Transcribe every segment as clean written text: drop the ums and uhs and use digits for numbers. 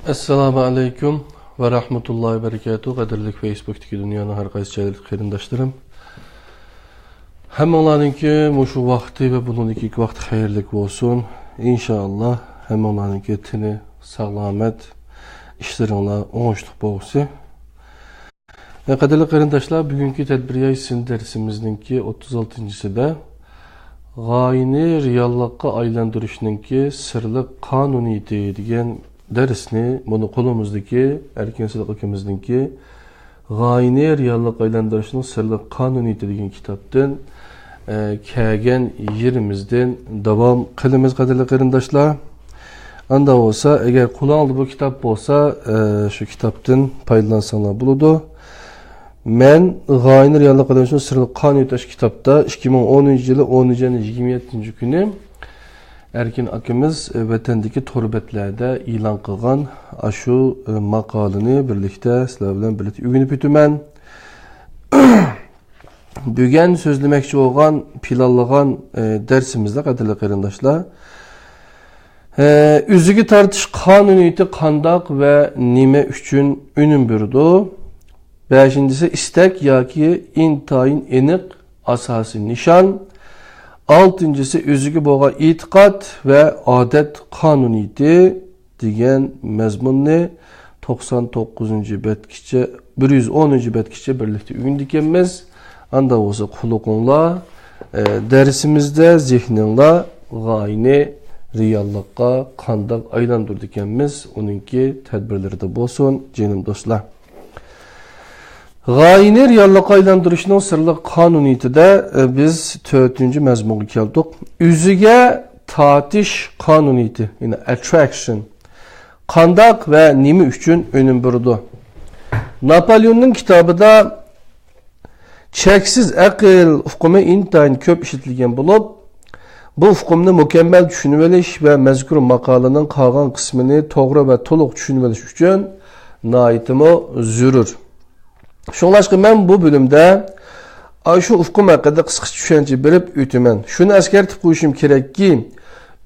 Assalamu alaikum ve rahmetullahi ve berekatuhu. Qadirlik Facebook'taki dünyanın her qaysi cəhəlik qeyrindaşlarım. Həmənlarınki muşu vaxtı ve bununki vaxt xeyirlik olsun. İnşallah həmənlarınki tini, sağlamət, işlərinlə oğuşluq boğusu. Qadirlik qeyrindaşlar, bugünkü tədbiriyə sizin dərsimizdinki 36-cısıda Qayini reallıqqa aylandırışınki sırlıq kanuniyeti degan dersini bunu kolumuzdaki erken sıdık ülkemizdeki Qayini reallık aylandırışının sırlıq kanuniyeti degan kitaptan kelgen yerimizden devam kılımız kadarlı qarindaşlar. Anda olsa eğer kulağınızda bu kitap olsa şu kitaptan paydalansanlar buludu. Men Qayini reallık aylandırışının sırlıq kanuniyeti kitapta 2010 yılı 10. 27. günü Erkin akimiz vatandagi torbetlerde ilan qilgan aşu makalını birlikte sizlar bilan birlikte öğrenip o'taman. Bugun so'zlamoqchi bo'lgan planlagan darsimizda qadrli qarindoshlar o'ziga tortish qonuniyati qandoq va nima uchun unum berdi? 5-incisi istak yoki intayin aniq asosiy nishon. 6-incisi özüge bo'lgan itiqad ve adet kanuniyeti degan mazmunni 99. betkiçe 110. betkiçe birlikte öğrendik. Anda olsa kuluqunla dersimizde zihninla Qayini reallıqqa qandaq aylandırdık ekemiz. Onunki tedbirleri de bolsun canım dostlar. Qayini reallıqqa aylandırışının sırlıq kanuniyetide biz 4. məzmunga keldik. Üzüge tatiş kanuniyeti, yani attraction. Qandaq ve nimi üçün önüm burdu. Napoleon'un kitabıda çeksiz aql ufqumi intayin köp işitilgen bulup, bu ufqumni mükemmel düşünüveliş ve mezkur maqalının qalğan qismini toğru ve toluq düşünüveliş üçün naitimo zürür. Şunlaşqı mən bu bölümdə şu ufqum haqqında qısqa düşüncə berib ötəmən. Şunu əskertib qoyuşum kerak ki,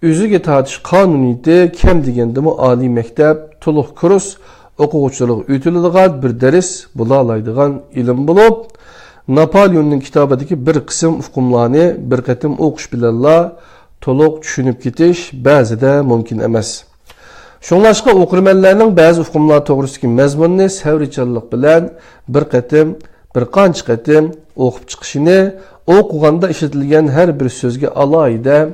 özüge tartış kanuniyeti kem degendimi ali məktəb, toluq kurs, oxuğuçuluq ötülüdüğən bir dəris bulalaydıgan ilim bulub, Napoleon'un kitabındaki bir qism ufqumlarını bir qətim oxuş bilərlə toluq düşünüb ketiş bəzide mümkün emas. Şunlaşqa oqurmanlarning ba'zi ufqumlar to'g'risidagi mazmunni savrichalik bilan bir qancha qatim o'qib chiqishini, o'qiganda ishlatilgan har bir so'zga alohida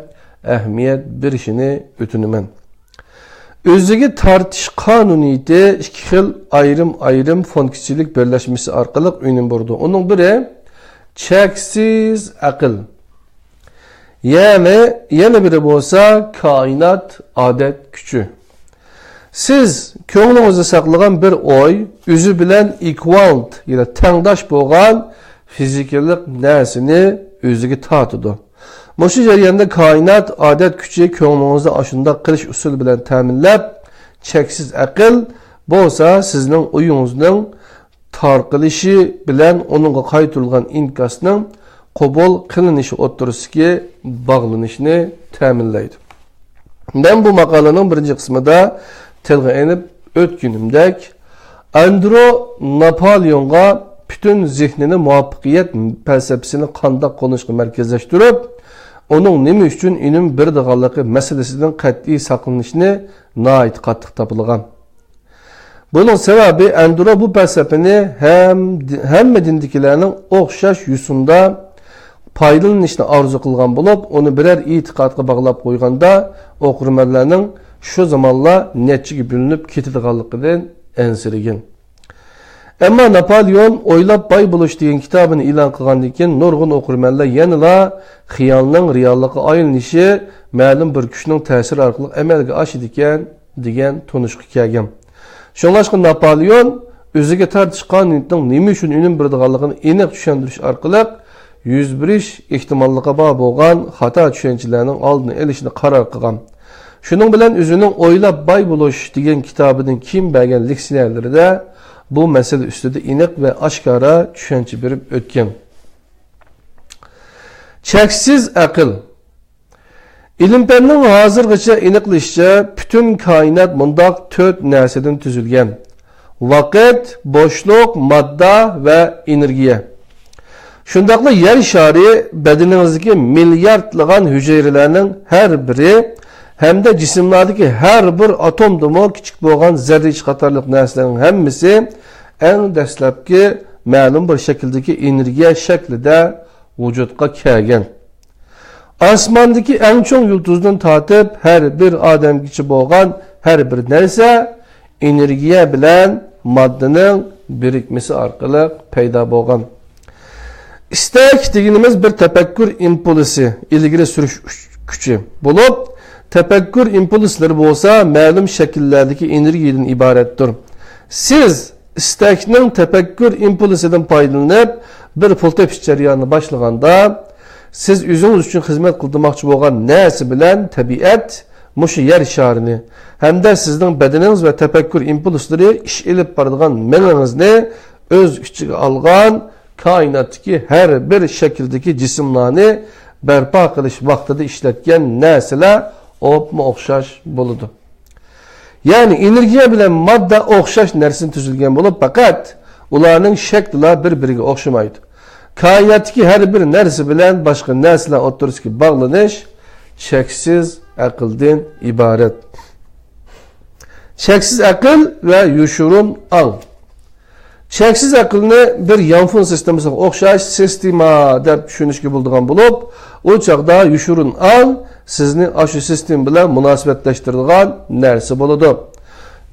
ahamiyat berishini o'tinaman. O'ziga tortish qonuniyati ikki xil ayrim funksiyalik birlashmasi orqali o'yin berdi. Uning biri cheksiz aql. Yana biri bo'lsa koinot odat kuchi. Siz ko'nglinizda saqlagan bir oy, o'zi bilan equivalent, ya'ni tengdosh bo'lgan fizikalik narsani o'ziga tortadi. Mushu jarayonda koinot odat kuchi ko'nglingizni ashundoq qilish usuli bilan ta'minlab, cheksiz aql bo'lsa sizning o'yingizning tarqalishi bilan uningga qaytarilgan inkasning qabul qilinishi o'rtasiga bog'lanishini ta'minlaydi. Men bu maqolaning birinchi qismida tilga enip ötkünümdek Andrew Napoleon'a bütün zihnini muvaffaqiyet felsefesini qandaq qo'nishga markazlashtirib, onun nima uchun inim bir deganligi masalasidan qat'iy saqlanishni nihoyat qattiq topilgan. Bunun sebebi Andrew bu felsefeni hamma dindikilarning o'xshash yusunda paydalanishni arzu qilgan bo'lib, uni birer e'tiqodga bog'lab qo'yganda o'qirmanlarning şu zamanla netçi bölünüp ketadiganligidan ensirigen. Ama Napoleon oylab bay buluş degan kitabını ilan qilgandan keyin nurg'un o'qirmanlar yanıla xiyolning reallikqa aylanishi ma'lum bir kuchning ta'siri orqali amalga oshadi ekan degan tunishga kelgan. Shunlashqa Napoleon o'ziga tortish qonuniyatining nima uchun unum beradiganligini aniq tushuntirish orqali yuz berish ehtimolligiga bor bo'lgan xato tushunchalarning oldini olishni qaror qilgan. Şunun bilen özünün oylab bay buluş degan kitabının kim bergen leksiyalarida bu mesele üstüde iniq ve aşkara tushuncha berib o'tgan. Cheksiz aql. İlim-fənning hozirgacha aniqlashicha bütün koinot mundaq 4 narsadan tuzilgan. Vaqt, bo'shliq, modda va energiya. Shundaqla yer shari badaningizdagi milliardlagan hujayralarning har biri hamda jismlardagi har bir atomdimi kichik bo'lgan zarracha qatorliq narsalarning hammasi eng dastlabki ma'lum bir shakldagi energiya shaklida vujudga kelgan. Osmondagi eng cho'ng yulduzdan tortib har bir odamgacha bo'lgan har bir narsa energiya bilan moddaning birikmasi orqali paydo bo'lgan. İstek deganimiz bir tefekkür impulsi, ilgili sürüş gücü bulup, tefekkür impulsları bolsa ma'lum şekillerdeki energiyadan ibarettir. Siz istekning tefekkür impulsidan foydalanıp bir pul tepish jarayonini boshlaganda, siz o'zingiz uchun xizmat qilmoqchi bo'lgan narsa bilan tabiat mushu yer sharini hamda sizning badaningiz va tefekkür impulslari ish elib boradigan menginizni o'z ichiga olgan kainatdaki her bir şekildeki cisimlarni berpa qilish vaqtida ishlatgan narsalar o'xshash bo'ladi. Ya'ni energiya bilan modda o'xshash narsadan tuzilgan bo'lib, faqat ularning shakllari bir-biriga o'xshamaydi. Kainatdagi har bir narsa bilan boshqa narsalar o'rtasidagi bog'lanish cheksiz aqldan iborat. Cheksiz aql va yushurun aql. Cheksiz aqlni bir yanfon sistemasiga o'xshash sistema deb tushunishga bo'ladigan bo'lib, u chaqda yushurun aql sizni shu sistem bilan munosabatlashtiradigan narsa bo'ladi.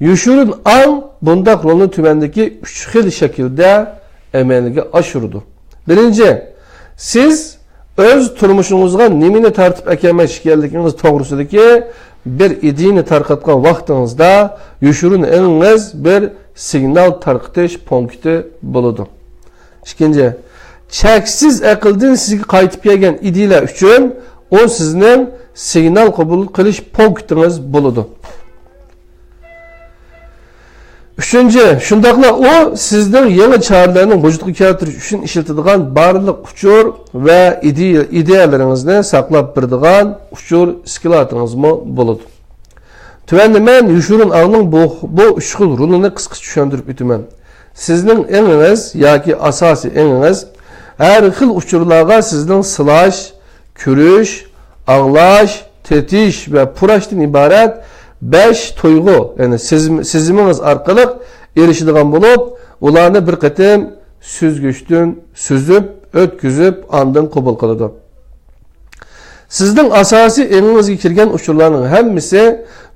Yushurun aql bundaq rolni tumandagi 3 xil shaklda amalga oshiradi. Birinchi, siz o'z turmushingizga nimani tartib ekanmoqchi ekanligingiz to'g'risidagi bir ideyani tarqatgan vaqtingizda yushurun aqlingiz bir signal tarqatish punkti bo'ladi. Ikkinchi, cheksiz aqldan sizga qaytib kelgan ideyalar uchun o sizning signal qabul qilish punktingiz bo'ladi. Uchinchi, shundaqla o sizning yangi choralarni vujudga keltirish uchun ishlatadigan barliq uchur va ideyalaringizni saqlab turadigan uchur skladingizmi bo'ladi. Tuvanda men yushurun aqlning bu 3 xil rolini qisqa tushuntirib o'taman. Sizning engingiz yoki asosiy engingiz har xil uchurlarga sizning silash, ko'rish, anglash, tetish va purashdan iborat 5 tuyg'u, ya'ni sezimingiz orqali erishadigan bo'lib, ularni bir qatim süzgüçtün süzüp, ötküzüp, andın qabul qiladi. Sizning asosiy engingizga kirgan uchurlarning hammasi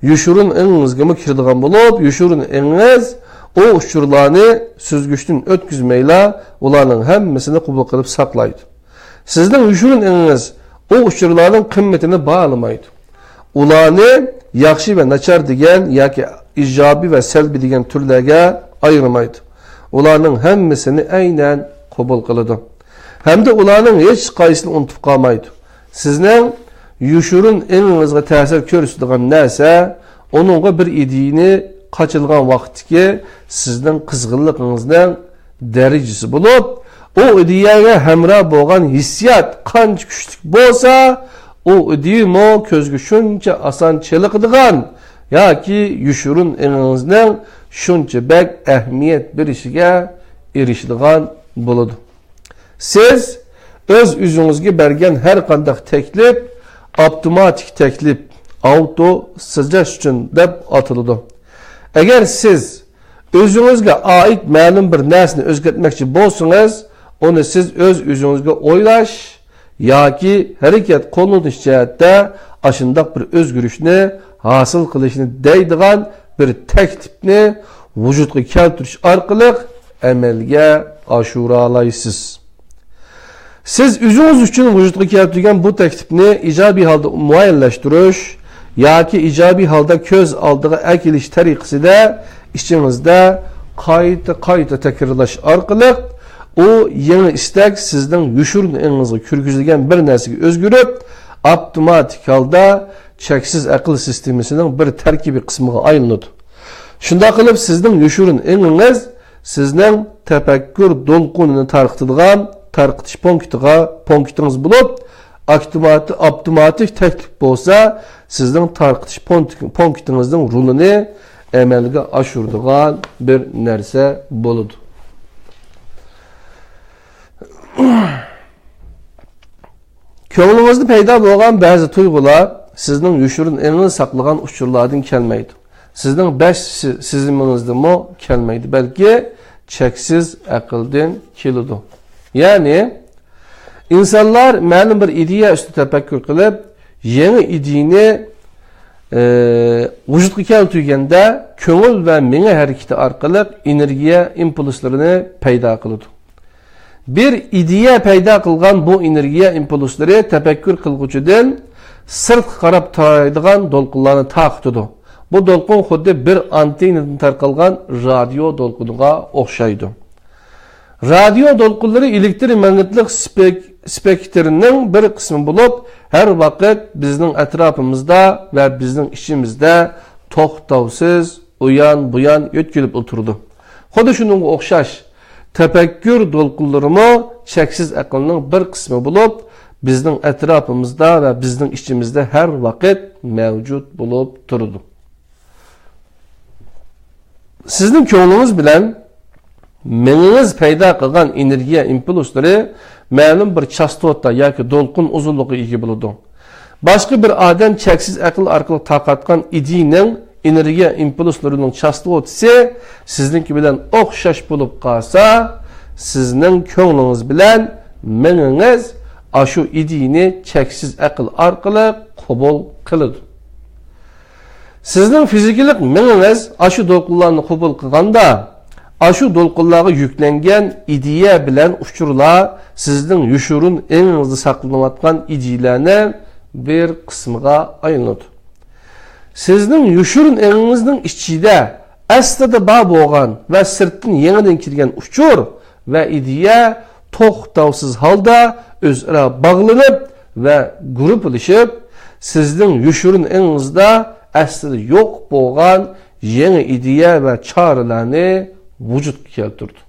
yushurun engingizga kiradigan bo'lib, yushurun engingiz o uchurlarni süzgüçtün ötküzmeyla ularning hammasini qabul qilib saqlaydi. Sizning yushurun engingiz o uchurlarning qimmatini bağlamaydi. Ularni yaxshi va nachar degan yoki ijobiy va salbiy degan turlarga ayirmaydi. Ularning hammasini aynan qabul qiladi. Hamda ularning hech qaysini unutib qolmaydi. Sizning yushurun engingizga ta'sir ko'rsatadigan narsa onunga bir ideyani qaçılgan vaqtki sizning qizg'inligingizning darajasi bo'lib, o ideyaga hamroh bo'lgan hissiyat qancha kuchli bo'lsa, o ideyamo ko'zga shuncha oson cheliqadigan yoki yushurun engingizning shuncha bak ahamiyat berishiga erishadigan bo'ladi. Siz o'z o'zingizga bergan har qanday taklif avtomatik taklif, auto suggestion deb atiladi. Agar siz o'zingizga oid ma'lum bir narsani o'zgartmoqchi bo'lsangiz, uni siz o'z o'zingizga o'ylash yoki harakat qo'llanish jihatda ashundoq bir o'zgarishni hosil qilishni deydigan bir taklifni vujudga keltirish orqali amalga oshira olasiz. Siz o'zingiz uchun vujudga keltirgan bu taklifni ijobiy holda muayyanlashtirish yoki ijobiy holda ko'z oldiga akilish tariqasida ishingizda qayta takrorlash orqali o yangi istak sizning yushurun engingizga kirgizilgan bir narsaga o'zgarib, avtomatik holda cheksiz aql sistemasining bir tarkibiy qismiga aylanadi. Shunday qilib sizning yushurun engingiz sizning tafakkur to'lqinini tarqatadigan tarqitish punktingiz bo'lib, avtomatik təklif bolsa, sizin tarqıtış punktinizin rolunu əməlgə aşırdığan bir нәрsə boludu. Köңlüңüzdə payda bolğan bəzi tuyğular sizin yuşurun elini saklagan uçurlardan kelmeydi. Sizin beş siziminizde mi kelmeydi. Belki çeksiz akıldan kelidu. Yani insanlar ma'lum bir ideya üstü tefekkür kılıp yeni ideyini vücutga keltirganda ko'ngil va miya harakati orqali energiya impulslarini paydo qiladi. Bir ideya paydo qilgan bu energiya impulslari tefekkür qilguvchidan sırt qarab taraydigan dolqunlarni taqıtıdı. Bu dolqun xuddi bir antenadan tarqalgan radio dolquniga o'xshaydi. Radio dolqunlari elektromagnetlik spektrining bir qismi bo'lib, har vaqt bizning atrofimizda va bizning ichimizda to'xtovsiz uyan-buyan o'tkilib o'tirdi. Xuddi shunga o'xshash tefekkür dolqunlarimi cheksiz aqlning bir qismi bo'lib, bizning atrofimizda va bizning ichimizda har vaqt mavjud bo'lib turadi. Sizning ko'nglingiz bilan miyingiz paydo qilgan energiya impulslari ma'lum bir chastota yoki dolqun uzunligiga ega bo'ladi. Boshqa bir odam cheksiz aql orqali tarqatgan ideyaning energiya impulslarining chastotasi sizningki bilan o'xshash bo'lib qolsa, sizning ko'nglingiz bilan miyingiz aşu ideyini cheksiz aql orqali qabul qiladi. Sizning fizikilik miyingiz aşu dolqunlarni qabul qilganda, aşu dolqunlarga yuklangan ideya bilan uchurlar sizning yushurun engizda saqlanayotgan ideyalarni bir qismiga aylanadi. Sizning yushurun engizning ichida aslida bor bo'lgan va sirtdan yangidan kirgan uchur va ideya to'xtovsiz holda o'zaro bog'lanib va guruhlashib, sizning yushurun engizda aslida yo'q bo'lgan yangi ideya va choralarni vücutga keltirdi.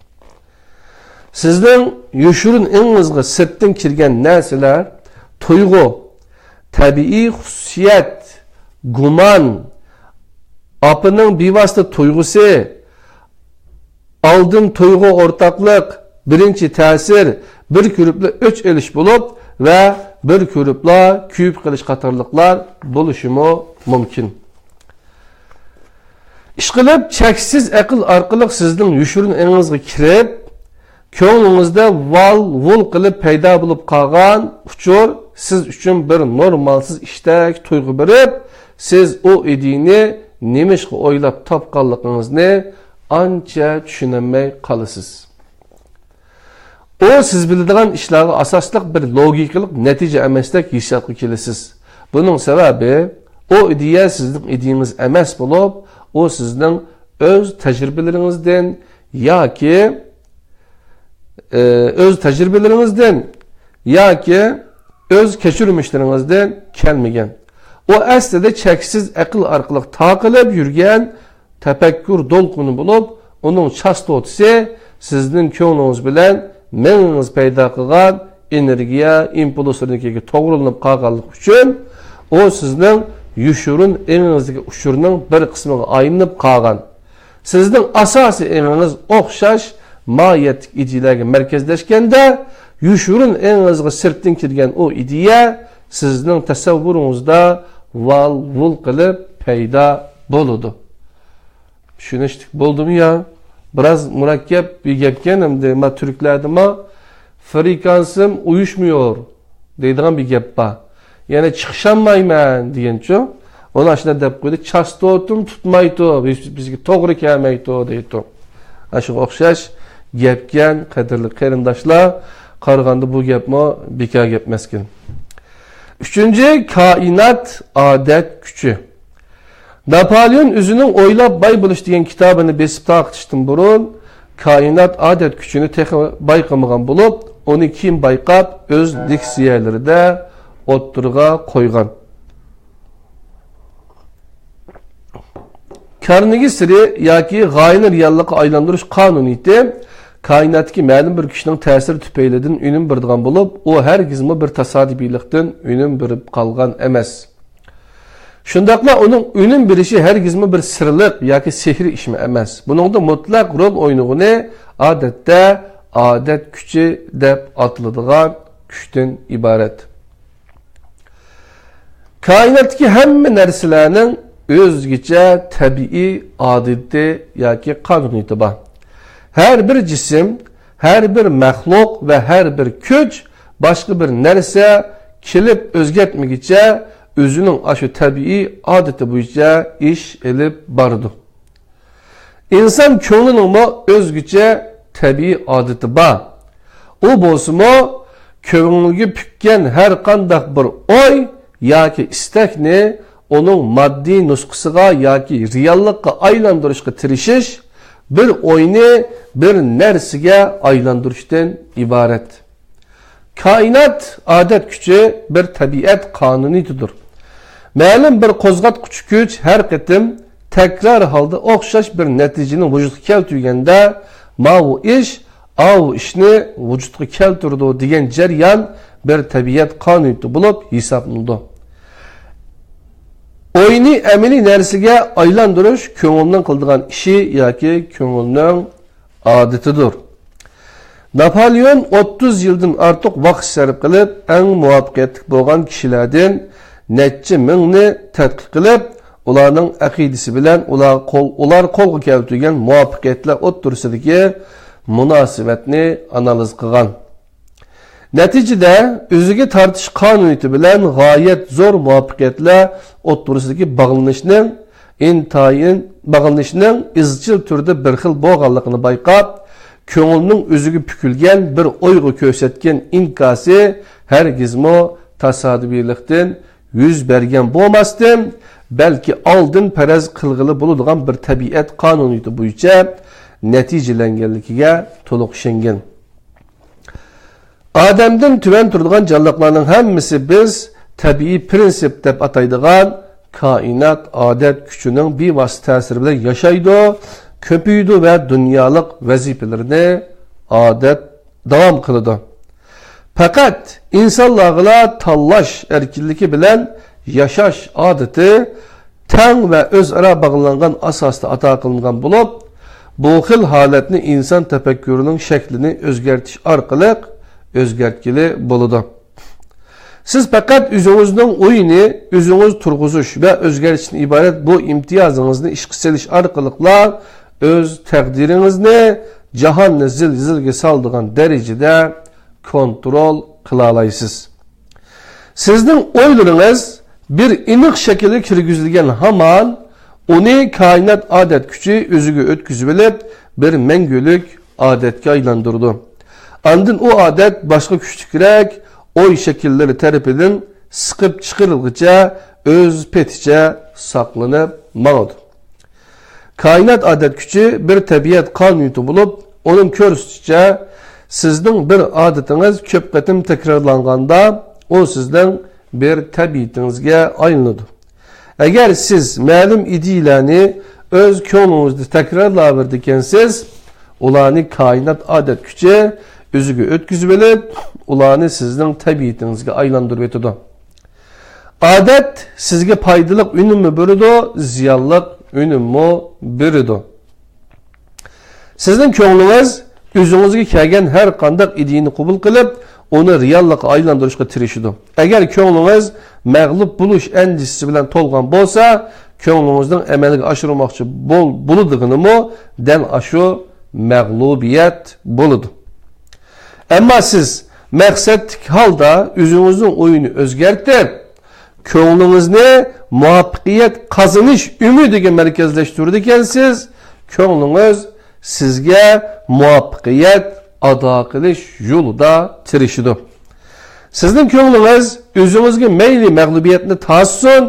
Sizning yushurun engizga sirtdan kirgan narsalar, tuyg'u, tabiiy xususiyat, gumon, apining bevosita tuyg'usi, oldin tuyg'u o'rtaqlik, birinchi ta'sir, bir ko'ribla o'ch elish bo'lib va bir ko'ribla kuyib qilish qatorliqlar bo'lishi mumkin. İşqilib cheksiz aql orqali sizning yushurun engizga kirib, ko'nglingizda val-vul qilib paydo bo'lib qolgan uchur siz uchun bir normalsiz ishdak tuyg'u berib, siz o ideyani nemishqa o'ylab topganligingizni ancha tushunmay qolasiz. O siz biladigan ishlarga asosliq bir logikalik natija emasdek hissiyotga kelasiz. Buning sababi o ideya sizning ideyangiz emas bo'lib, o sizning öz tecrübelerinizden yoki öz kechirmishlaringizdan kelmagan. O aslida cheksiz aql orqali taqilib yurgan tefekkür dolquni bo'lib, uning chastotasi sizning ko'nglingiz bilan miyingiz paydo qilgan energiya impulslariga to'g'rilanib qolganligi uchun o sizning yushurun engingizdagi uchurning bir qismiga aylanib qolgan. Sizning asosiy engingiz o'xshash mohiyatlik ideyalarga markazlashganda, yushurun engingizga sirtdan kirgan o ideya sizning tasavvuringizda val-vul qilib paydo bo'ladi. Tushunishlik bo'ldimi ya? Biraz murakkab bir gapgan hamda ma turklarda frekansim uyushmuyor deydigan bir gap bor. Yani chiqishamayman degancha, ona shuna deb qo'ydi, chastotum tutmaydi, bizga to'g'ri kelmaydi deydi. Ashunga o'xshash gapgan qadrli qarindoshlar, qaraganda bu gapmi bekor gap emaskin. 3-chi, koinot odat kuchi. Napolyon o'zining o'ylab boy bo'lish degan kitobini besib taqitishdan burun koinot odat kuchini bayqamagan bo'lib, uni kim bayqab o'z diksiyalarida o'ttirga qo'ygan. Carnegie siri yoki g'oyani reallikqa aylantirish qonuniyati kainatki ma'lum bir kişinin ta'siri tüpeylidin ünüm birdigan bulup, o hergizmi bir tasadibilikten ünüm birib kalgan emas. Şundaqla onun ünüm birişi hergizmi bir sırlık yoki sehri işmi emas. Buningda mutlaq rol o'ynag'ini odatda adet kuchi deb atiladigan kuchdan iborat. Kainatdagi hamma narsalarning o'zgacha tabiiy odati yoki qonuniyati bor. Her bir cisim, her bir maxluq ve her bir kuch başka bir narsa kelib o'zgartmagicha o'zining aşu tabiiy odati bo'yicha ish elib bordi. İnsan ko'nglining o'zgacha tabiiy odati bor. U bo'lsa-mu ko'ngliga pukkan har qanday bir o'y yoki istakni onun maddi nusxasiga yoki reallikka aylantirishga tirishish bir o'yni bir narsaga aylantirishdan iborat. Kainat odat kuchi bir tabiat qonuniyatidir. Ma'lum bir qo'zg'atquchi kuch har qatim takrar holda o'xshash bir natijani vujudga keltirganda bu ishni vujudga keltirdi degan jarayon bir tabiat qonuniyati bo'lib hisoblanadi. O'yni amaliy narsaga aylantirish ko'ngilning qildigan ishi yoki ko'ngilning odatidir. Napolyon 30 yildan ortiq vaqt sarf qilib, eng muvaffaqiyatli bo'lgan kishilardan necha mingni tadqiq qilib, ularning aqidasi bilan ular qo'lga keltirgan muvaffaqiyatlar o'rtasidagi munosabatni analiz qilgan. Natijada o'ziga tortish qonuniyati bilan g'oyat zo'r muvaffaqiyatlar o'rtasidagi bog'lanishning izchil turda bir xil bo'lganligini bayqab, ko'ngilning o'ziga pukilgan bir o'yga ko'rsatgan inkosi hargizmo tasodifiylikdan yuz bergan bo'lmasdan, balki oldin faraz qilg'ili bo'ladigan bir tabiat qonuniyati bo'yicha natijalanganligiga to'liq ishongan. Adamdan tuvan turadigan jonliqlarning hammasi biz tabiiy prinsip deb ataydigan kainat odat kuchining bevosita ta'siri bilan yashaydi, ko'paydi va dunyolik vazifalarini odat davom qiladi. Faqat insonlarga tanlash erkinligi bilan yashash odati tang va o'zaro bog'langan asosda ato qilingan bo'lib, bu xil holatni inson tafakkurining shaklini o'zgartirish orqali o'zgartgili bo'ladi. Siz faqat o'zingizning o'yini o'zingiz turg'izish va o'zgartirishdan iborat bu imtiyozingizni ishga solish orqali o'z taqdiringizni jahonni zilzilaga soladigan darajada kontrol qila olasiz. Sizning o'ylaringiz bir aniq shaklga kirgizilgan hamon uni koinot odat kuchi o'ziga o'tkazib olib, bir mangulik odatga aylantirdi. Andın o adet başka küçükrak oy şekilleri tarafidan sıkıp çıkarılgıca öz petice saklanıp mağdı. Kainat adet küçü bir tabiat kanuniyeti bulup onun körüsüce sizden bir adetiniz köp qatim tekrarlanganda o sizden bir tabiatinizge aylanıdı. Eğer siz ma'lum idilerini öz ko'nglinizda tekrarlayverdikensiz ularni kainat adet küçü o'ziga o'tkazib olib, ularni sizning tabiatingizga aylantirib o'tadi. Odat sizga foydali unumni beradi, ziyonli unumni beradi. Sizning ko'nglingiz o'zingizga kelgan har qanday ideyani qabul qilib, uni reallikka aylantirishga tirishadi. Agar ko'nglingiz mag'lub bo'lish andishasi bilan to'lgan bo'lsa, ko'nglingizning amalga oshirmoqchi bo'ladiganimi dal ashu mag'lubiyat bo'ladi. Ama siz maqsadlik holda o'zingizning o'yini o'zgartirib, ko'nglingizni muvaffaqiyat qozonish umidiga markazlashtirdikansiz, ko'nglingiz sizga muvaffaqiyat ado qilish yo'lida tirishidi. Sizning ko'nglingiz o'zingizga mayli mag'lubiyatni tortsin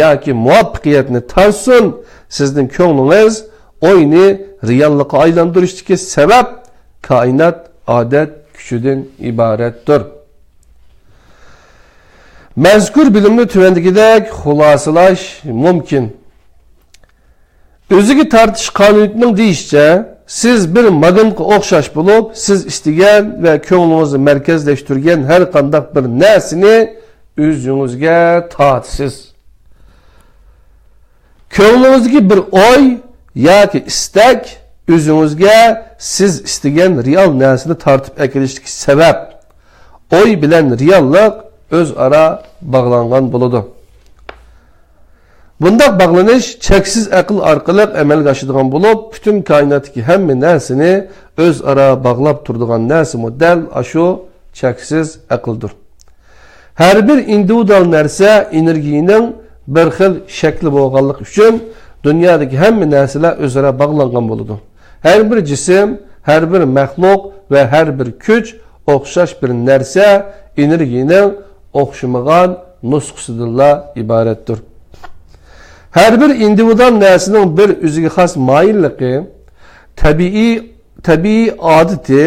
yoki muvaffaqiyatni tortsin, sizning ko'nglingiz o'yini reallikka aylantirishdagi sabab koinot odat kuchidan iboratdir. Mazkur bilimni tuvandagidek xulosalash mumkin. O'ziga tortish qonuniyatining deyishicha, siz bir magnitga o'xshash bo'lib, siz istagan va ko'nglingizni markazlashtirgan har qanday bir narsani o'zingizga tortasiz. Ko'nglingizdagi bir o'y yoki istak o'zingizga siz istagan real narsani tortib kelishlik sabab. O'y bilan reallik o'zaro bog'langan bo'ladi. Bundaq bağlanış cheksiz aql orqali amalga oshadigan bo'lib, butun koinotdagi hamma narsani o'zaro bog'lab turadigan narsa model shu cheksiz aqldir. Har bir individual narsa energiyaning bir xil shakli bo'lganligi uchun dunyodagi hamma narsalar o'zaro bog'langan bo'ladi. Har bir jism, har bir maxluq va har bir kuch o'xshash bir narsa energiyaning o'xshamagan nusxasidan iboratdir. Her bir individual narsaning bir o'ziga xos moyilligi, tabiiy odati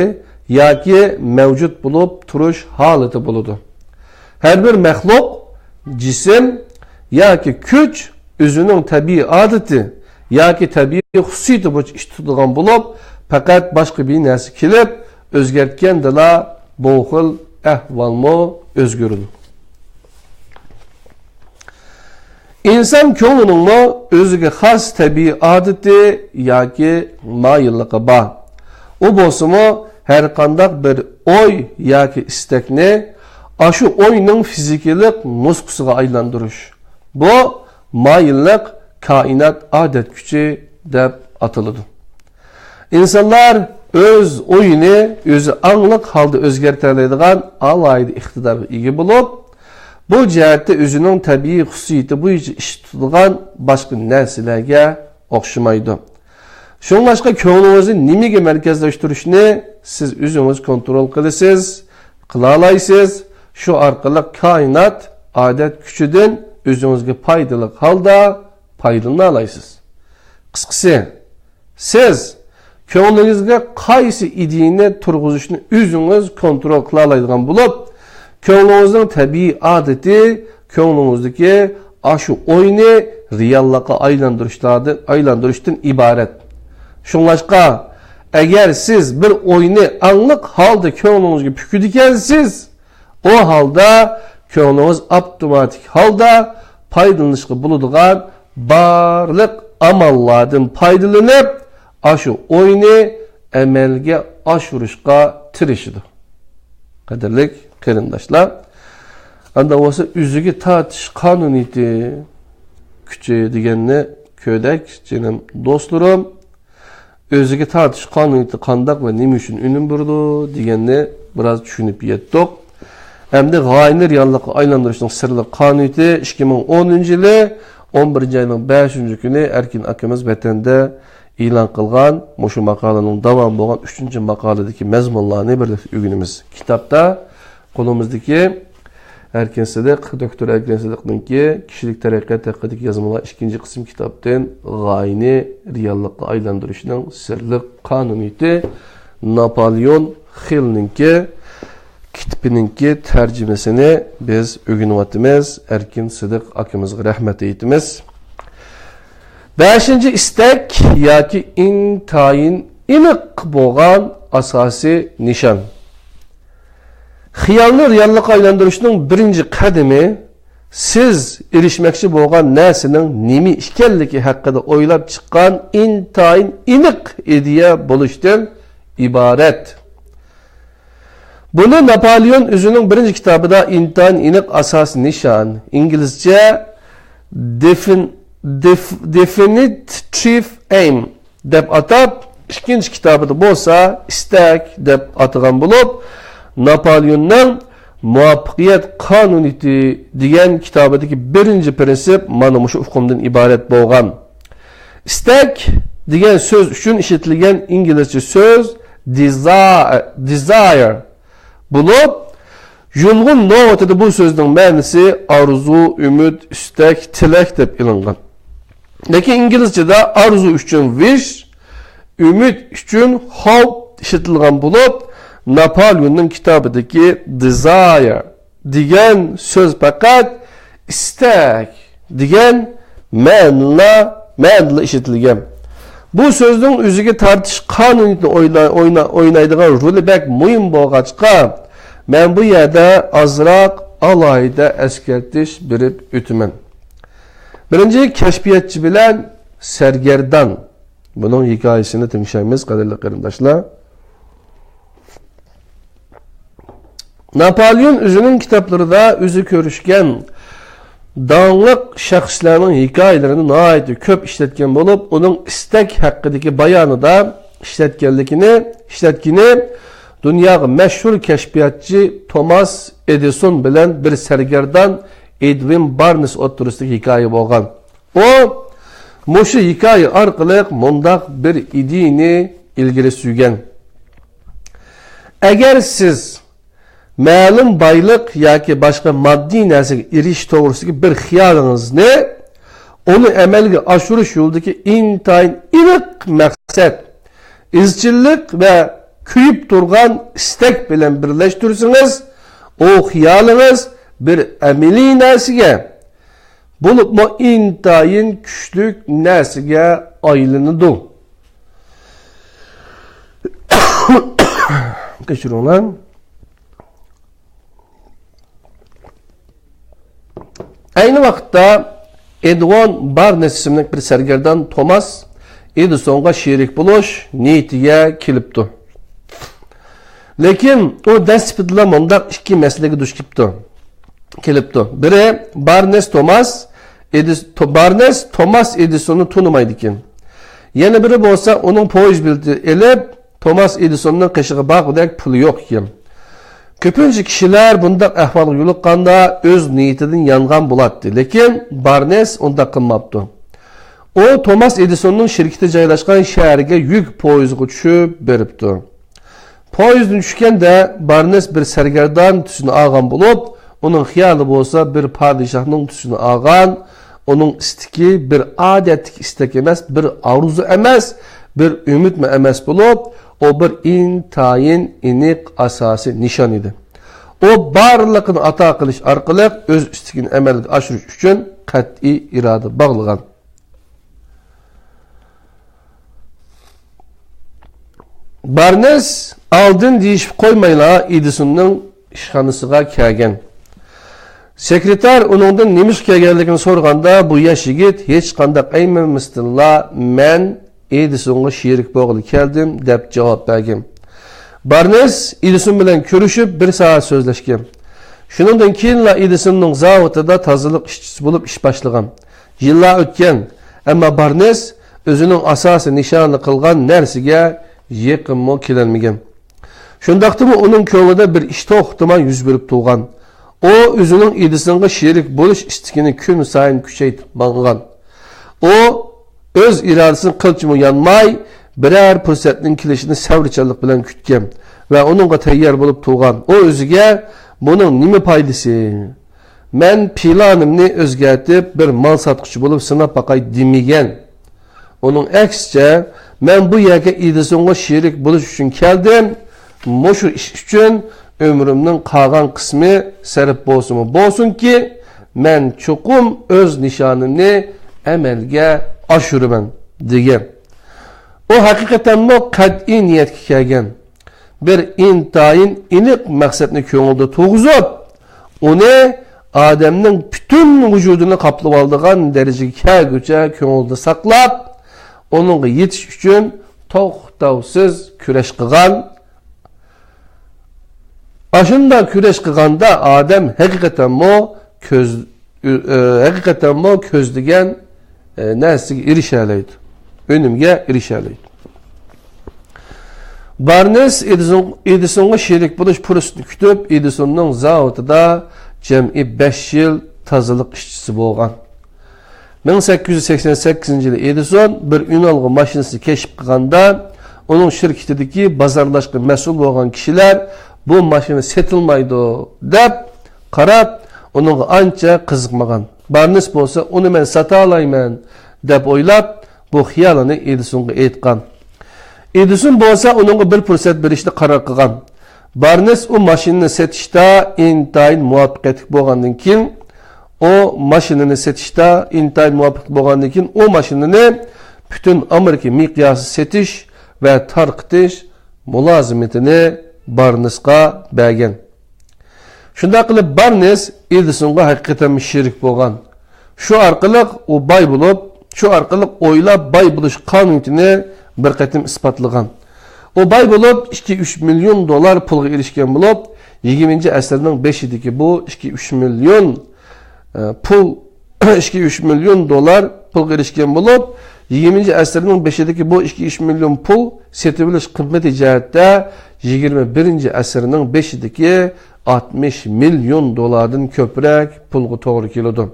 yoki mavjud bo'lib turish holati bo'ladi. Her bir maxluq, jism yoki kuch o'zining tabiiy odati yoki tabiiy xususiyati bo'yicha ish tutadigan bo'lib, faqat boshqa bir narsa kelib o'zgartgandala bu xil ahvolmi o'zgaradi. İnsan ko'nglining o'ziga xos tabiiy odati yoki moyilligi bor. U bo'lsa-mu har qanday bir o'y yoki istakni shu o'yning fizikalik nusxasiga aylantirish. Bu moyillik koinot odat kuchi deb ataladi. İnsanlar o'z o'yini o'zi aniq holda o'zgartira oladigan alohida iqtidorga ega bo'lib, bu jihatda o'zining tabiiy xususiyati bo'yicha ish tutadigan boshqa narsalarga o'xshamaydi. Shuningdek, ko'nglingizni nimaga markazlashtirishni siz o'zingiz kontrol qilasiz, qila olasiz. Shu orqali koinot odat kuchidan o'zingizga foydali holda foydalana olasiz. Qisqasi, siz ko'nglingizga qaysi ideyani turg'izishni o'zingiz kontrol qila oladigan bo'lib, ko'nglingizning tabiiy odati ko'nglingizdagi shu o'yni reallikqa aylantirishdan iborat. Shuningdek, agar siz bir o'yni aniq holda ko'nglingizga pukidi ekansiz, o holda ko'nglingiz avtomatik holda foydalanishga bo'ladigan barliq amallardan foydalanib, shu o'yni amalga oshirishga tirishadi. Qadrli qarindoshlar, anda olsa o'ziga tortish qonuniyati kuchi deganni ko'dak, jinim do'stlarim, o'ziga tortish qonuniyati qandoq va nima uchun unum berdi deganni biroz tushunib yetdik. Hamda g'oyani reallikqa aylantirishning sirli qonuniyati 2010-yili 11-oyning 5-kuni Erkin akamiz vatanda e'lon qilgan mushu maqolaning davom bo'lgan 3-maqoladagi mazmunlarni birlikda o'rganamiz. Kitobda qo'limizdagi Erkin Sidiq, doktor Erkin Sidiqninki kishilik taraqqiyot haqidagi yozmalar 2-qism kitobdan g'oyani reallikqa aylantirishning sirli qonuniyati Napoleon Hillninki kitobininki tarjimasini biz o'rganyapmiz. Erkin Sidiq akamizga rahmat aytamiz. 5-chi istak yoki intayin aniq bo'lgan asosiy nishon. Xiyolni reallikqa aylantirishning birinchi qadami siz erishmoqchi bo'lgan narsaning nima ekanligi haqida o'ylab chiqqan intayin aniq ideya bo'lishdan iborat. Buni Napoleon o'zining birinchi kitobida intayin aniq asosiy nishon, inglizcha definitive aim deb atab, ikkinchi kitobida bo'lsa istak deb atagan bo'lib, Napoleonning muvaffaqiyat qonuniyati degan kitobidagi birinchi prinsip mana shu hukmdan iborat bo'lgan. Istak degan so'z uchun ishlatilgan inglizcha so'z desire bo'lib, yulg'un navbatida bu so'zning ma'nosi arzu, umid, istak, tilak deb ilingan. Lekin inglizchada arzu uchun wish, umid uchun hope ishlatilgan bo'lib, Napoleonning kitobidagi desire degan so'z faqat istak degan ma'noda ishlatilgan. Bu sözün üzüge tartış kanuniyetini oynaydıgan rolü bek mühim bolgaçqa, men bu yerde azraq alayda eskertiş berip ütümen. Birinci keşfiyatçı bilen sergerdan. Bunun hikayesini tinşaymiz kaderli qarindaşlar. Napolyon özünün kitaplarında özü körüşken dağınlık şahslarının hikayelerini nahayeti köp işletken bulup, onun istek hakkındaki bayanı da işletkini dünyaga meşhur keşfiyatçı Thomas Edison bilen bir sergerdan Edwin Barnes oturusdaki hikaye bolgan. O, muşu hikaye arkalık mundaq bir idini ilgili süygen. Eğer siz ma'lum baylık yoki boshqa moddiy narsaga erishish to'g'risidagi bir xiyolingizne onu amalga oshirish yo'lidagi intayin iliq maqsad, izchillik va kuyib turgan istak bilan birlashtirsangiz, o xiyolingiz bir amaliy narsaga bo'libmi intayin kuchlik narsaga aylanadi. Kechiringlar. Aynı vaqtda Edwin Barnes isimli bir sergerdan Thomas Edisonga sherik bo'lish niyatiga kelibdi. Lekin o dastlabda mundaq ikki masalaga duch kelibdi. Biri Barnes Thomas Edisonni tunimaydi ekan. Yana biri bo'lsa uning poyez bileti elib Thomas Edisonning qishig'i bag'dak puli yo'q ekan. Köpünce kişiler bundaq ahvalga yo'liqqanda öz niyetidan yangan bo'ladi. Lekin Barnes unda qilmabdi. O Thomas Edisonning şirketi joylashgan shaharga yuk poyezga tushib beribdi. Poyezdin tushganda Barnes bir sergerdan tusini olgan bo'lib, uning xiyoli bo'lsa bir podshohning tusini olgan. Uning istiki bir odatlik istak emas, bir arzu emas, bir umid emas bo'lib, o bir intayin iniq asası nişan idi. O barlıqını ata qilish arqılıq öz istigini amalga oshirish uchun qat'iy iroda bog'lagan. Barnes oldin deyishib qo'ymayla Edisonning ishxonasiga kelgan. Sekretar uningdan nemish kelganligini so'raganda bu yosh yigit hech qanday aymamasdinla men Edisonga sherik bo'lg'ili keldim deb javob bergan. Barnes Edison bilan ko'rishib bir soat so'zlashgan. Shuningdan keyin Edisonning zavodida tozalik ishchisi bo'lib ish boshlagan. Yillar o'tgan, ammo Barnes o'zining asosiy nishoni qilgan narsaga yaqinmo kelolmagan. Shundaqdimi uning ko'nglida bir ish to'xtaman yuz berib turgan. O o'zining Edisonga sherik bo'lish istigini kun sayin kuchaytirib borgan. O öz iradesini qilchimi yanmay, birer fursatning kelishini savrichanlik bilan kutgan va uningga tayyor bo'lib turgan. O o'ziga buning nima foydasi? Men planimni o'zgartib bir mal sotquchi bo'lib sinab boqay demagan. Uning aksicha, men bu yerga Edisonga sherik bo'lish uchun keldim. Mushu ish uchun ömrümning qolgan qismi sarf bo'lsin-ki, men cho'qim o'z nishonimni amalga oshiraman degan. O haqiqatan qat'iy niyatga kelgan. Bir intayin iniq maqsadni ko'ngilda tug'izib, uni odamning butun vujudini qoplab oladigan darajaga kelguncha ko'ngilda saqlab, uningga yetish uchun to'xtovsiz kurash qilgan. Aşında kurash qilganda odam haqiqatan ko'zlagan narsaga erishalaydi. Önümge erishalaydi. Barnes Edisonga sherik bo'lish fursatini kutib, Edisonning zavodida jami 5 yil tozalik ishchisi bo'lgan. 1888-yili Edison bir Ünalgı mashinasini keşif qilganda, uning shirkatidagi bozorlashga mas'ul bo'lgan kishilar bu mashina setilmaydi deb qarab, uningga ancha qiziqmagan. Barnes bo'lsa, uni men sota olayman deb o'ylab, bu xiyolini Edisonga aytgan. Edison bo'lsa, uningga bir fursat berishni qaror qilgan. Barnes o mashinani setishda intayin muvaffaqiyatli bo'lgandan keyin, o mashinani setishda intayin muvaffaq bo'lgandan keyin, o mashinani bütün Amerika miqyası setiş ve tarqitish mulozimatini Barnesga bergan. Shunda qilib Barnes Edisonga haqiqatan sherik bo'lgan. Shu orqali u boy bo'lib, shu orqali o'ylab boy bo'lish qonuniyatini bir qatim isbotlagan. O boy bo'lib 2-3 million dollar pulga erishgan bo'lib, 20-asrning 5-idagi bu 2-3 million pul 2-3 million dollar pulga erishgan bo'lib, 20-asrning 5-idagi bu 2-3 million pul setib olish qiymati jihatda 21-asrning 5-idagi 60 million dollardan ko'proq pulga to'g'ri keladi.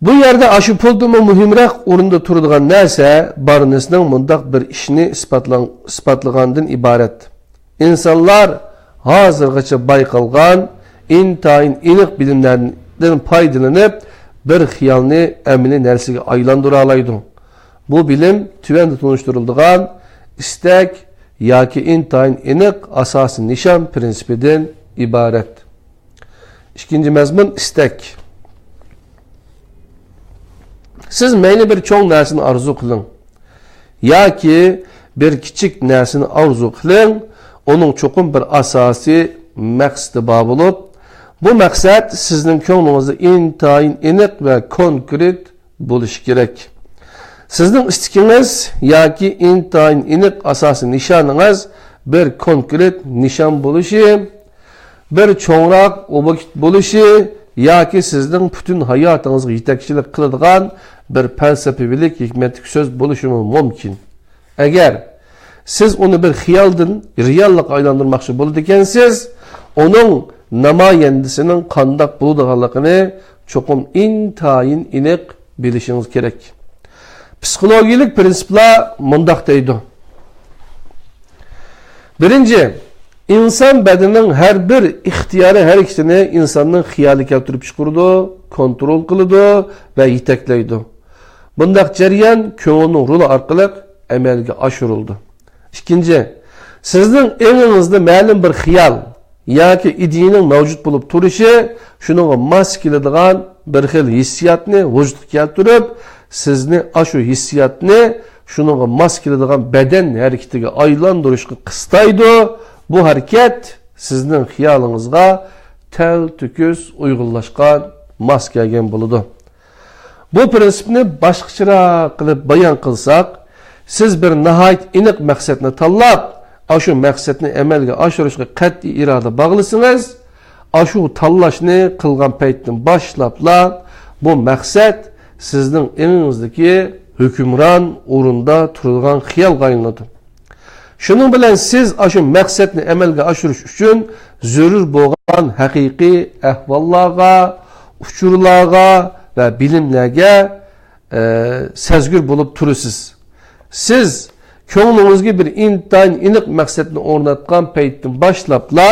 Bu yerde aşı puldumu muhimroq o'rinda turadigan narsa Barnesning mundaq bir ishni isbotlagandan iborat. İnsanlar hozirgacha bayqalgan intayin aniq bilimlardan foydalanib bir xiyolni amaliy narsaga aylantira oladi. Bu bilim tuvanda tunishtirilgan istak yoki intayin aniq asosiy nishon prinsipidan iborat. İkinci mazmun istak. Siz mayli bir cho'ng narsani arzu qiling yoki bir kichik narsani arzu qiling, onun cho'qim bir asosiy maqsadi bor bo'lib, bu maqsad sizning ko'nglingizda intayin aniq va konkret bo'lishi kerak. Sizning istikingiz yoki intayin aniq asosiy nishoningiz bir konkret nishon bo'lishi, bir cho'ngroq obyekt bo'lishi yoki sizning butun hayotingizga yetakchilik qiladigan bir felsefilik hikmetlik söz bo'lishi mumkin. Agar siz onu bir xiyoldan reallikqa aylantirmoqchi bo'ladi ekansiz, onun namoyandasining qandoq bo'ladiganligini cho'qim intayin aniq bilishingiz kerak. Psixologik prinsiplar mundaq deydi. Birinci, insan bedenining her bir ixtiyori hareketini insanın xiyoli keltirib chiqaradi, kontrol qiladi va yetaklaydi. Bundaq jarayon ko'ngilning roli orqali amalga oshirildi. İkinci, sizning elinizda ma'lum bir xiyol yoki ideyaning mavjud bo'lib turishi, shuningga mos keladigan bir xil hissiyotni vujudga keltirib, sizni ashu hissiyotni shuningga mos keladigan badan harakatiga aylantirishga qistaydi. Bu hareket sizning xiyolingizga tel-tüküz uyg'unlashgan mos kelgan bo'ladi. Bu prinsipni boshqacharoq qilib bayon qilsak, siz bir nihoyat aniq maqsadni tanlab, shu maqsadni amalga oshirishga qat'iy iroda bog'lasangiz, shu tanlashni qilgan paytdan boshlabla bu maqsad sizning elingizdagi hukmron o'rinda turadigan xiyolga aylanadi. Şunun bilen siz şu maqsadni amalga oshirish uchun zarur bo'lgan haqiqiy ahvollarga, uchurlarga ve bilimlarga sezgir bo'lib turasiz. Siz ko'nglingizga bir intayin aniq maqsadni o'rnatgan paytdan boshlabla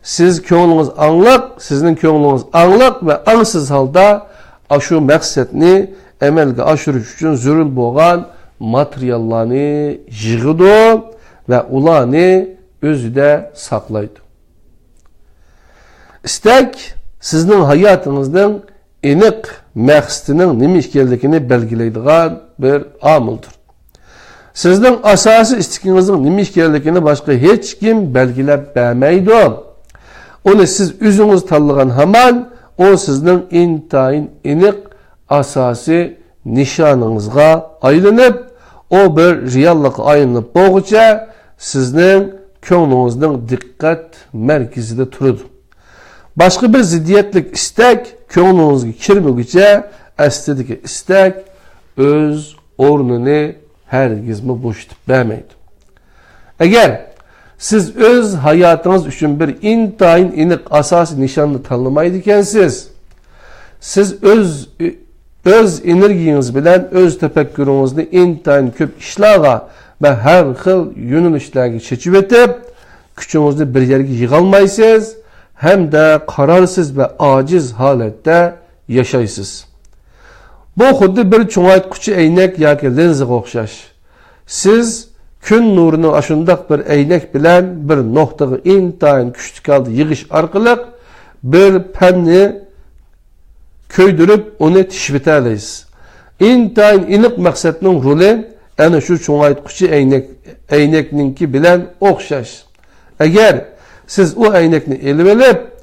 siz ko'nglingiz anglab, sizning ko'nglingiz anglab ve angsiz holda şu maqsadni amalga oshirish uchun zarur bo'lgan materiallarni yig'idi ve ularni o'zida saqlaydi. İstek sizning hayotingizning aniq maqsadining nima ekanligini belgilaydigan bir omildir. Sizning asosiy istikingizning nima ekanligini boshqa hech kim belgilab bermaydi. Uni siz o'zingiz tanlagan hamon o sizning intayin aniq asosiy nishoningizga aylanib, o bir reallikqa aylanib bo'lguncha sizning ko'nglingizning diqqat markazida turadi. Başka bir ziddiyetlik istek ko'nglingizga kirmaguncha aslidagi istek o'z o'rnini hargizmi bo'shatib bermaydi. Agar siz o'z hayotingiz uchun bir intayin aniq asosiy nishonni tanlamaydi ekansiz, siz öz energiyangiz bilan öz tafakkuringizni intayin ko'p ishlarga ve her xil yo'nalishlarga chechib etib, kuchingizni bir yerga yig'olmaysiz, hem de kararsız ve aciz holatda yashaysiz. Bu xuddi bir cho'ng'aytquchi aynak yoki linzaga o'xshash. Siz kun nurini ashundaq bir aynak bilan bir nuqtaga intayin kuchli holda yig'ish orqali bir panni ko'ydirib uni tishib etasiz. İntayin iniq maqsadning roli ana shu cho'ngaytquchi aynakninki bilan o'xshash. Agar siz o aynakni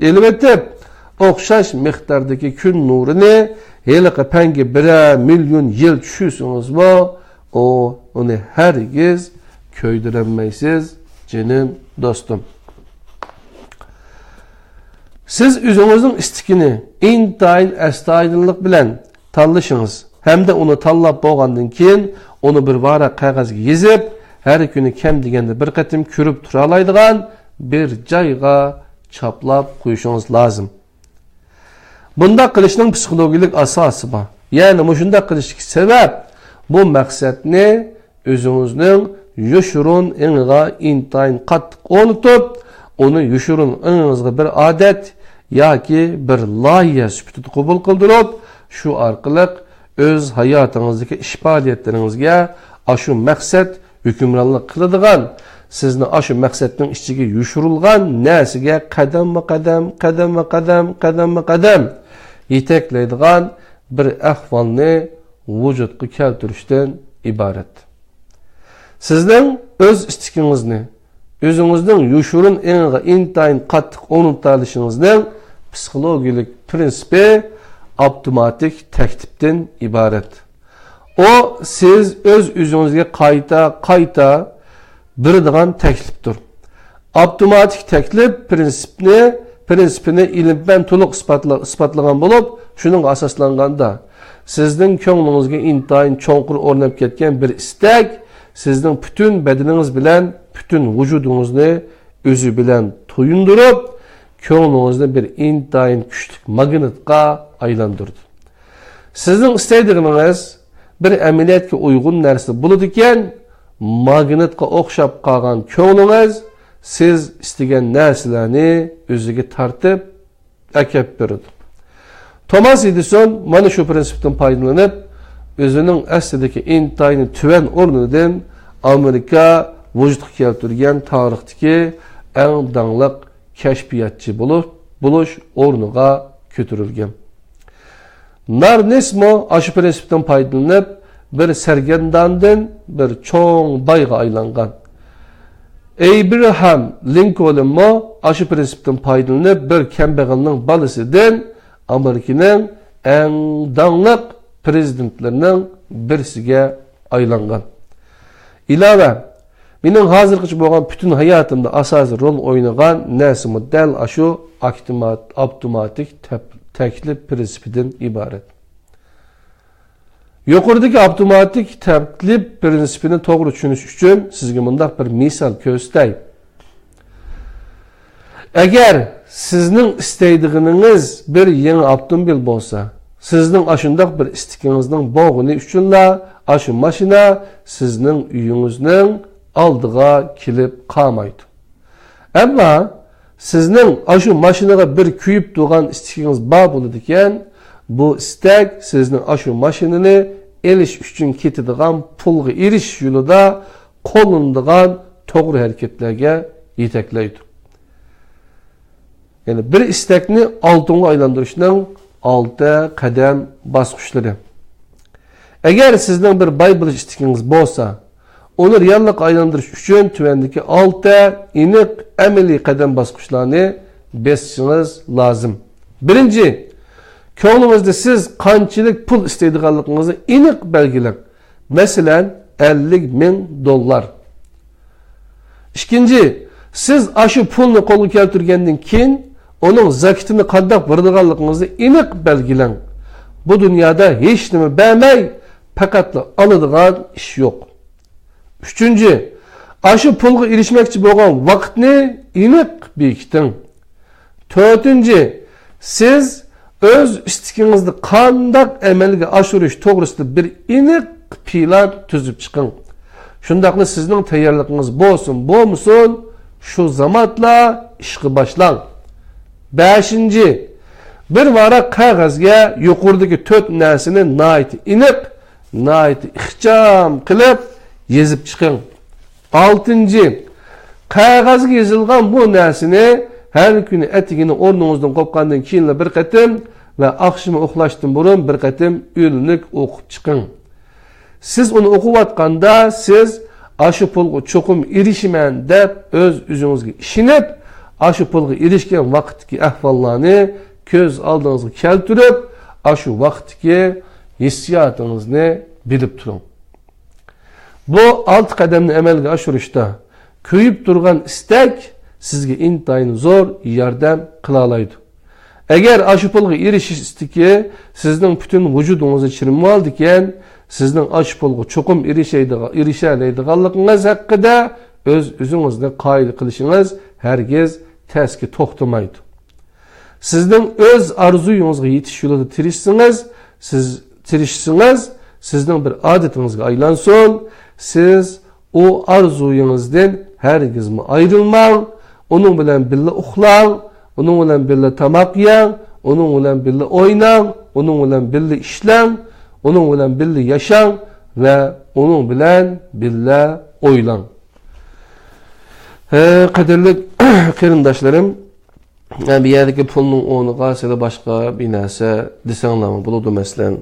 elib etib, o'xshash miqdordagi kun nurini heliqi pangi 1 million yil tushirsangiz-mo, uni hargiz ko'ydiranmaysiz, jinim do'stim. Siz o'zingizning istikini intayin astoydinlik bilan tanlashingiz hamda uni tanlab bo'lgandan keyin uni bir varaq qog'ozga yozib, har kuni kam deganda bir qatim ko'rib tura oladigan bir joyga chaplab qo'yishingiz lozim. Bunda qilishning psixologik asosi bor. Ya'ni mushunda qilishga sabab bu maqsadni o'zingizning yushurun inga intayin qattiq o'rnatib, uni yushurun ingizga bir odat yoki bir loyiha sifatida qabul qildirib, shu orqali o'z hayotingizdagi ish faoliyatlaringizga shu maqsad hukmronlik qiladigan, sizni shu maqsadning ichiga yushirilgan narsaga qadam yetaklaydigan bir ahvolni vujudga keltirishdan iborat. Sizning o'z istikingizni, o'zingizning yushurun intayin qattiq o'rnatishingizning psixologik prinsipi avtomatik taklifdan iborat. O siz o'z o'zingizga qayta beradigan taklifdir. Avtomatik taklif prinsipini ilm bilan to'liq isbotlagan bo'lib, shuning asoslanganda sizning ko'nglingizga intayin cho'nqur o'rnab ketgan bir istak sizning butun badaningiz bilan butun vujudingizni o'zi bilan to'yindirib, ko'nglingizni bir intayin kuchli magnitga aylantirdi. Sizning istaydiğiniz bir amaliyotga uyg'un narsa bo'ladi ekan, magnitga o'xshab qolgan ko'nglingiz siz istagan narsalarni o'ziga tortib akab beradi. Thomas Edison mana shu prinsipdan foydalanib, o'zining aslidagi intayin tuvan o'rnidan Amerika vujudga keltirgan tarixdagi eng dangliq kashfiyotchi bo'lish o'rniga ko'tarilgan. Narnismo shu prinsipdan foydalanib bir sargandandan bir cho'ng boyga aylangan. Abraham Lincoln mo shu prinsipdan foydalanib bir kambag'alning bolasidan Amerikaning eng dangliq prezidentlarining birisiga aylangan. Ilova, mening hozirgacha bo'lgan butun hayotimda asosiy rol o'ynagan narsa dal shu avtomatik taklif prinsipidan iborat. Yuqoridagi avtomatik taklif prinsipini to'g'ri tushunish uchun sizga mundaq bir misol ko'rsatay. Agar sizning istaydiğiniz bir yangi avtomobil bo'lsa, sizning ashundaq bir istikingizning bo'g'ini uchunla shu mashina sizning uyingizning oldiga kelib qolmaydi. Ammo sizning shu mashinaga bir kuyib turgan istikingiz bor bo'ladi ekan, bu istak sizning shu mashinani elish uchun ketadigan pulga erishish yo'lida qo'llanadigan to'g'ri harakatlarga yetaklaydi. Yani bir istakni oltinga aylantirishning 6 qadam bosqichlari. Agar sizning bir boy bo'lish istikingiz bo'lsa, uni reallikqa aylantirish uchun tuvandagi 6 aniq amaliy qadam bosqichlarini besishingiz lozim. Birinchi, ko'nglingizda siz qanchalik pul istaydiganligingizni aniq belgilang. Masalan, $50,000. Ikkinchi, siz shu pulni qo'lga keltirgandan keyin onun zakitini qanday beradiganligingizni aniq belgilang. Bu dunyoda hech nima bermay, faqat oladigan ish yo'q. Üçüncü, shu pulga erishmoqchi bo'lgan vaqtni aniq bekiting. To'rtinchi, siz o'z istikingizni qanday amalga oshirish to'g'risida bir aniq plan tuzib chiqing. Shundaqla sizning tayyorligingiz bo'lmasin, shu zamatla ishga boshlang. Beşinci, bir varaq qog'ozga yuqoridagi 4 narsani aniq ixcham qilib yezib chiqing. 6. Qog'ozga yozilgan bu narsani har kuni atigini o'rningizdan qo'pqandan keyin bir qatim ve akşamı uxlashdan burun bir qatim ülünük o'qib chiqing. Siz uni o'qivatganda siz aşı pulga çoqum erişimen deb öz üzünüzge işinip aşı pulga erişken vaqtki ahvallarni ko'z oldingizga keltirib aşı vaqtki hissiyatıngizni bilib turing. Bu 6 qadamni amalga oshirishda ko'yib turgan istak sizga intayin zo'r yordam qila oladi. Agar aşı pulga erishish istiki sizning butun vujudingizni chirmib oldi ekan, sizning aşı pulga cho'qim erishalaydiganligingiz haqida o'z o'zingizni qoyil qilishingiz hargiz tasga to'xtamaydi. Sizning o'z arzuyingizga yetish yo'lida tirishsangiz, sizning bir odatingizga aylansin. Siz o arzuyingizdan hargizmi ayrılmang, onun bilan birga uxlang, onun bilan birga tamoq yeng, onun bilan birga o'ynang, onun bilan birga ishlang, onun bilan birga yashang ve onun bilan birga o'ylang. Qadrli qarindoshlarim, bu yerdagi pulning o'rniga sizlar boshqa bir narsa desanglarmi bo'ladi, masalan,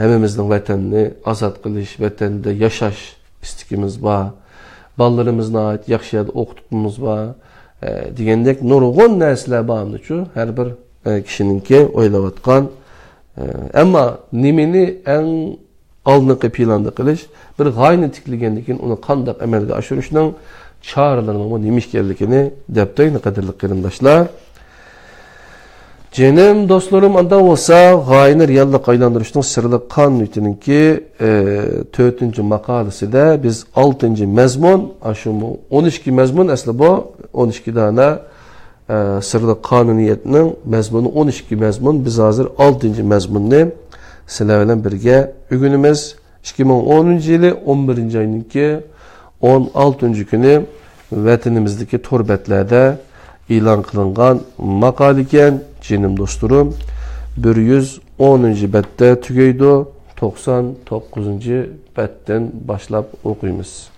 hemimizin vatanını azat qilish, vatanda yashash istikimiz var. Ballarımızın ait yaxshi yerda o'qitishimiz var. Degandek nurg'un narsalar bormi-ku, har bir kishininki o'ylayotgan. Ammo nimani eng oldingi planda qilish, bir g'oyani tiklagandan keyin uni qanday amalga oshirishning choralarini nima ekanligini debdayni qadrli qarindoshlar. Canım dostlarım, anda olsa gayeni reallik aylandırıştığın sırlı kanunininki 4. makalesi de biz 6. mezmun, aşımı 12 mezmun aslında bu 12 tane sırlı kanuniyetinin mezmunu 12 mezmun, biz hazır 6. mezmununu sizlerle birge bugünümüz 2010 yılı 11. ayınki 16. günü vatanimizdeki torbetlerde ilan kılıngan makaliken canım dostlarım 110. bette tügeydi, 99. betten başlap okuyumuz.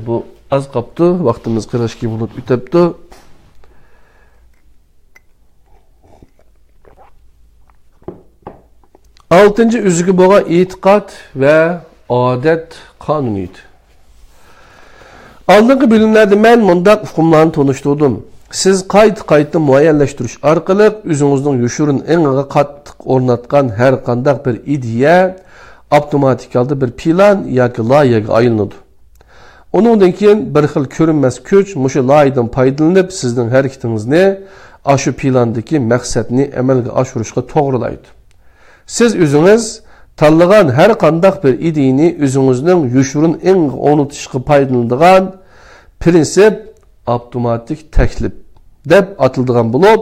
Bu az kaptı, vaktimiz 42 bulup ütepti. Altıncı üzgü boğa itiqat ve adet kanuniydi. Aldığım bölümlerde ben mundaq uqumlarını tonuşturdum. Siz qayta muayyenleştiriş arqılı özünüzün yuşurun eniga qattiq ornatgan her qandaq bir ideya avtomatik halda bir plan yoki loyihaga aylanadi. Onundan keyin bir xil ko'rinmas kuch mushu loyihadan foydalanib sizning harakatingizni ashu plandagi maqsadni amalga oshirishga to'g'rilaydi. Siz o'zingiz tanlagan her qandaq bir ideyani o'zingizning yuşurun eniga o'rnatishga foydalanadigan prinsip avtomatik taklif deb atildigan bo'lib,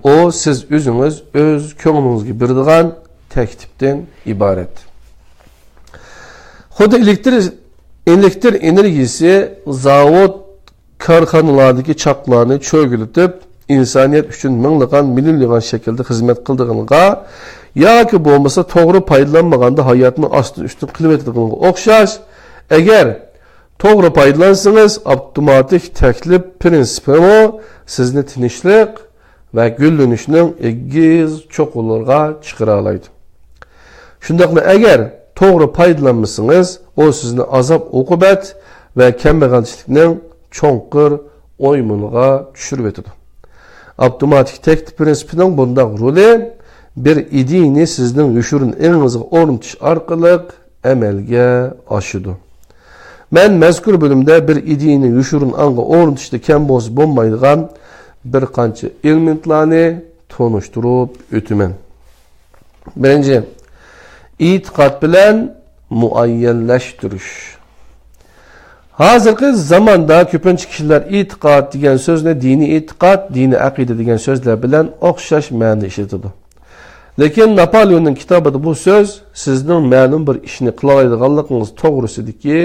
o siz o'zingiz o'z ko'nglingizga beradigan taklifdan iborat. Xuddi elektr energiyasi zavod korxonalardagi chaqlarni cho'g'ilitib, insoniyat uchun minglagan, millionlagan shaklda xizmat qildiganiga yoki bo'lmasa to'g'ri foydalanmaganda hayotni ostin-ustin qilib o'tadiganiga o'xshash, agar to'g'ri foydalansangiz avtomatik taklif prinsipi sizni tinchlik va gullanishning egiz cho'qqilarga chiqara oladi. Shundaqmi agar to'g'ri foydalanmasangiz, o sizni azob uqubat va kambag'alchilikning cho'nqir o'ymuniga tushirib o'tadi. Avtomatik taklif prinsipining bundaq roli bir ideyani sizning yuşurun eningizga o'rnatish orqali amalga oshadi. Ben mezkur bölümde bir ideyani yuşurun anga o'rnatishda kam bo'lsa bo'lmaydigan bir qancha elementlarni tonuşturup o'taman. Birinci, itiqat bilan muayyenleştirish. Hozirgi zamonda ko'pincha kishilar itiqat degan so'zni diniy itiqat, diniy aqida degan so'zlar bilan o'xshash ma'noda ishlatadi. Lekin Napoleonning kitobida bu so'z sizning ma'lum bir ishni qila oladiganligingiz to'g'risidagi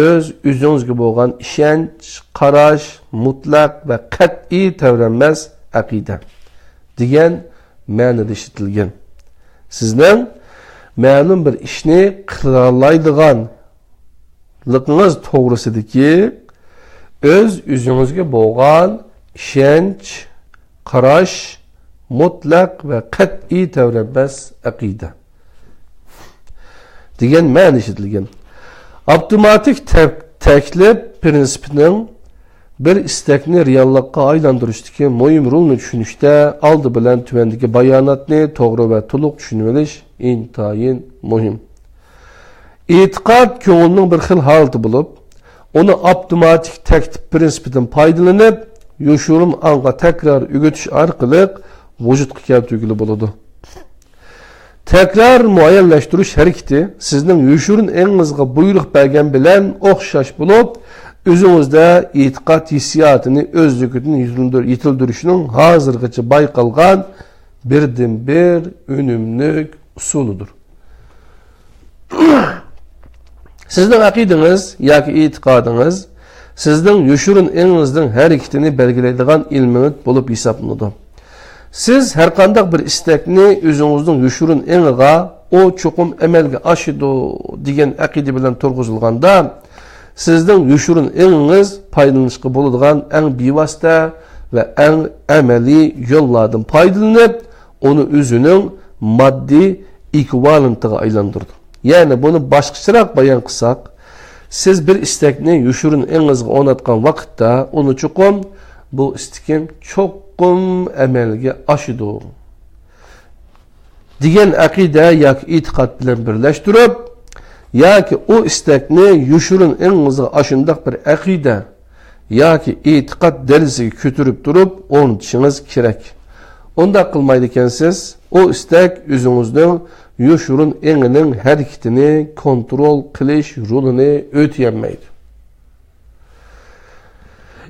o'zingizga bo'lgan ishonch, qarash, mutlaq va qat'iy tavranmas aqida degan ma'noda ishlatilgan. Sizning ma'lum bir ishni qila oladiganligingiz to'g'risidagi o'zingizga bo'lgan ishonch, qarash, mutlaq va qat'iy tavranbas aqida degan ma'no ishlatilgan. Avtomatik taklif prinsipining bir istakni reallikqa aylantirishdagi muhim rolni tushunishda oldi bilan tuvandagi bayonotni to'g'ri va to'liq tushunib olish intayin muhim. E'tiqod ko'ngilning bir xil holati bo'lib, uni avtomatik taklif prinsipidan foydalanib, yoshurum anga takrar o'g'itish orqali vujudga keltirgili bo'ladi. Tekrar muayyanlashtirish harakati sizning yoshurun engizga buyruq bergan bilan o'xshash bo'lib, o'zingizda e'tiqod hissiyotini o'zligini yetildirishning hozirgacha bayqalgan birdan-bir unumli usulidir. Sizning aqidangiz yoki e'tiqodingiz sizning yoshurun engizning harakatini belgilaydigan ilmingiz bo'lib hisoblanadi. Siz her qanday bir istekni o'zingizning yoshurun engiga o cho'qim amalga oshidi degan aqida bilan turg'izilganda, sizning yoshurun engingiz foydalanishga bo'ladigan eng bevosita va eng amaliy yo'llardan foydalanib, uni o'zining moddiy ekvivalentiga aylantirdi. Ya'ni buni boshqacharoq bayon qilsak, siz bir istekni yoshurun engizga o'rnatgan vaqtda uni cho'qim bu istekim cho'qim amalga oshidi degan aqida yoki e'tiqod bilan birlashtirib, yoki o istakni yoshurun engizga ashundoq bir aqida yoki e'tiqod darajasiga ko'tarib turib o'rnatishingiz kerak. Unda qilmaydi ekansiz, o istak o'zingizning yoshurun engining harakatini kontrol qilish rolini o'tayolmaydi.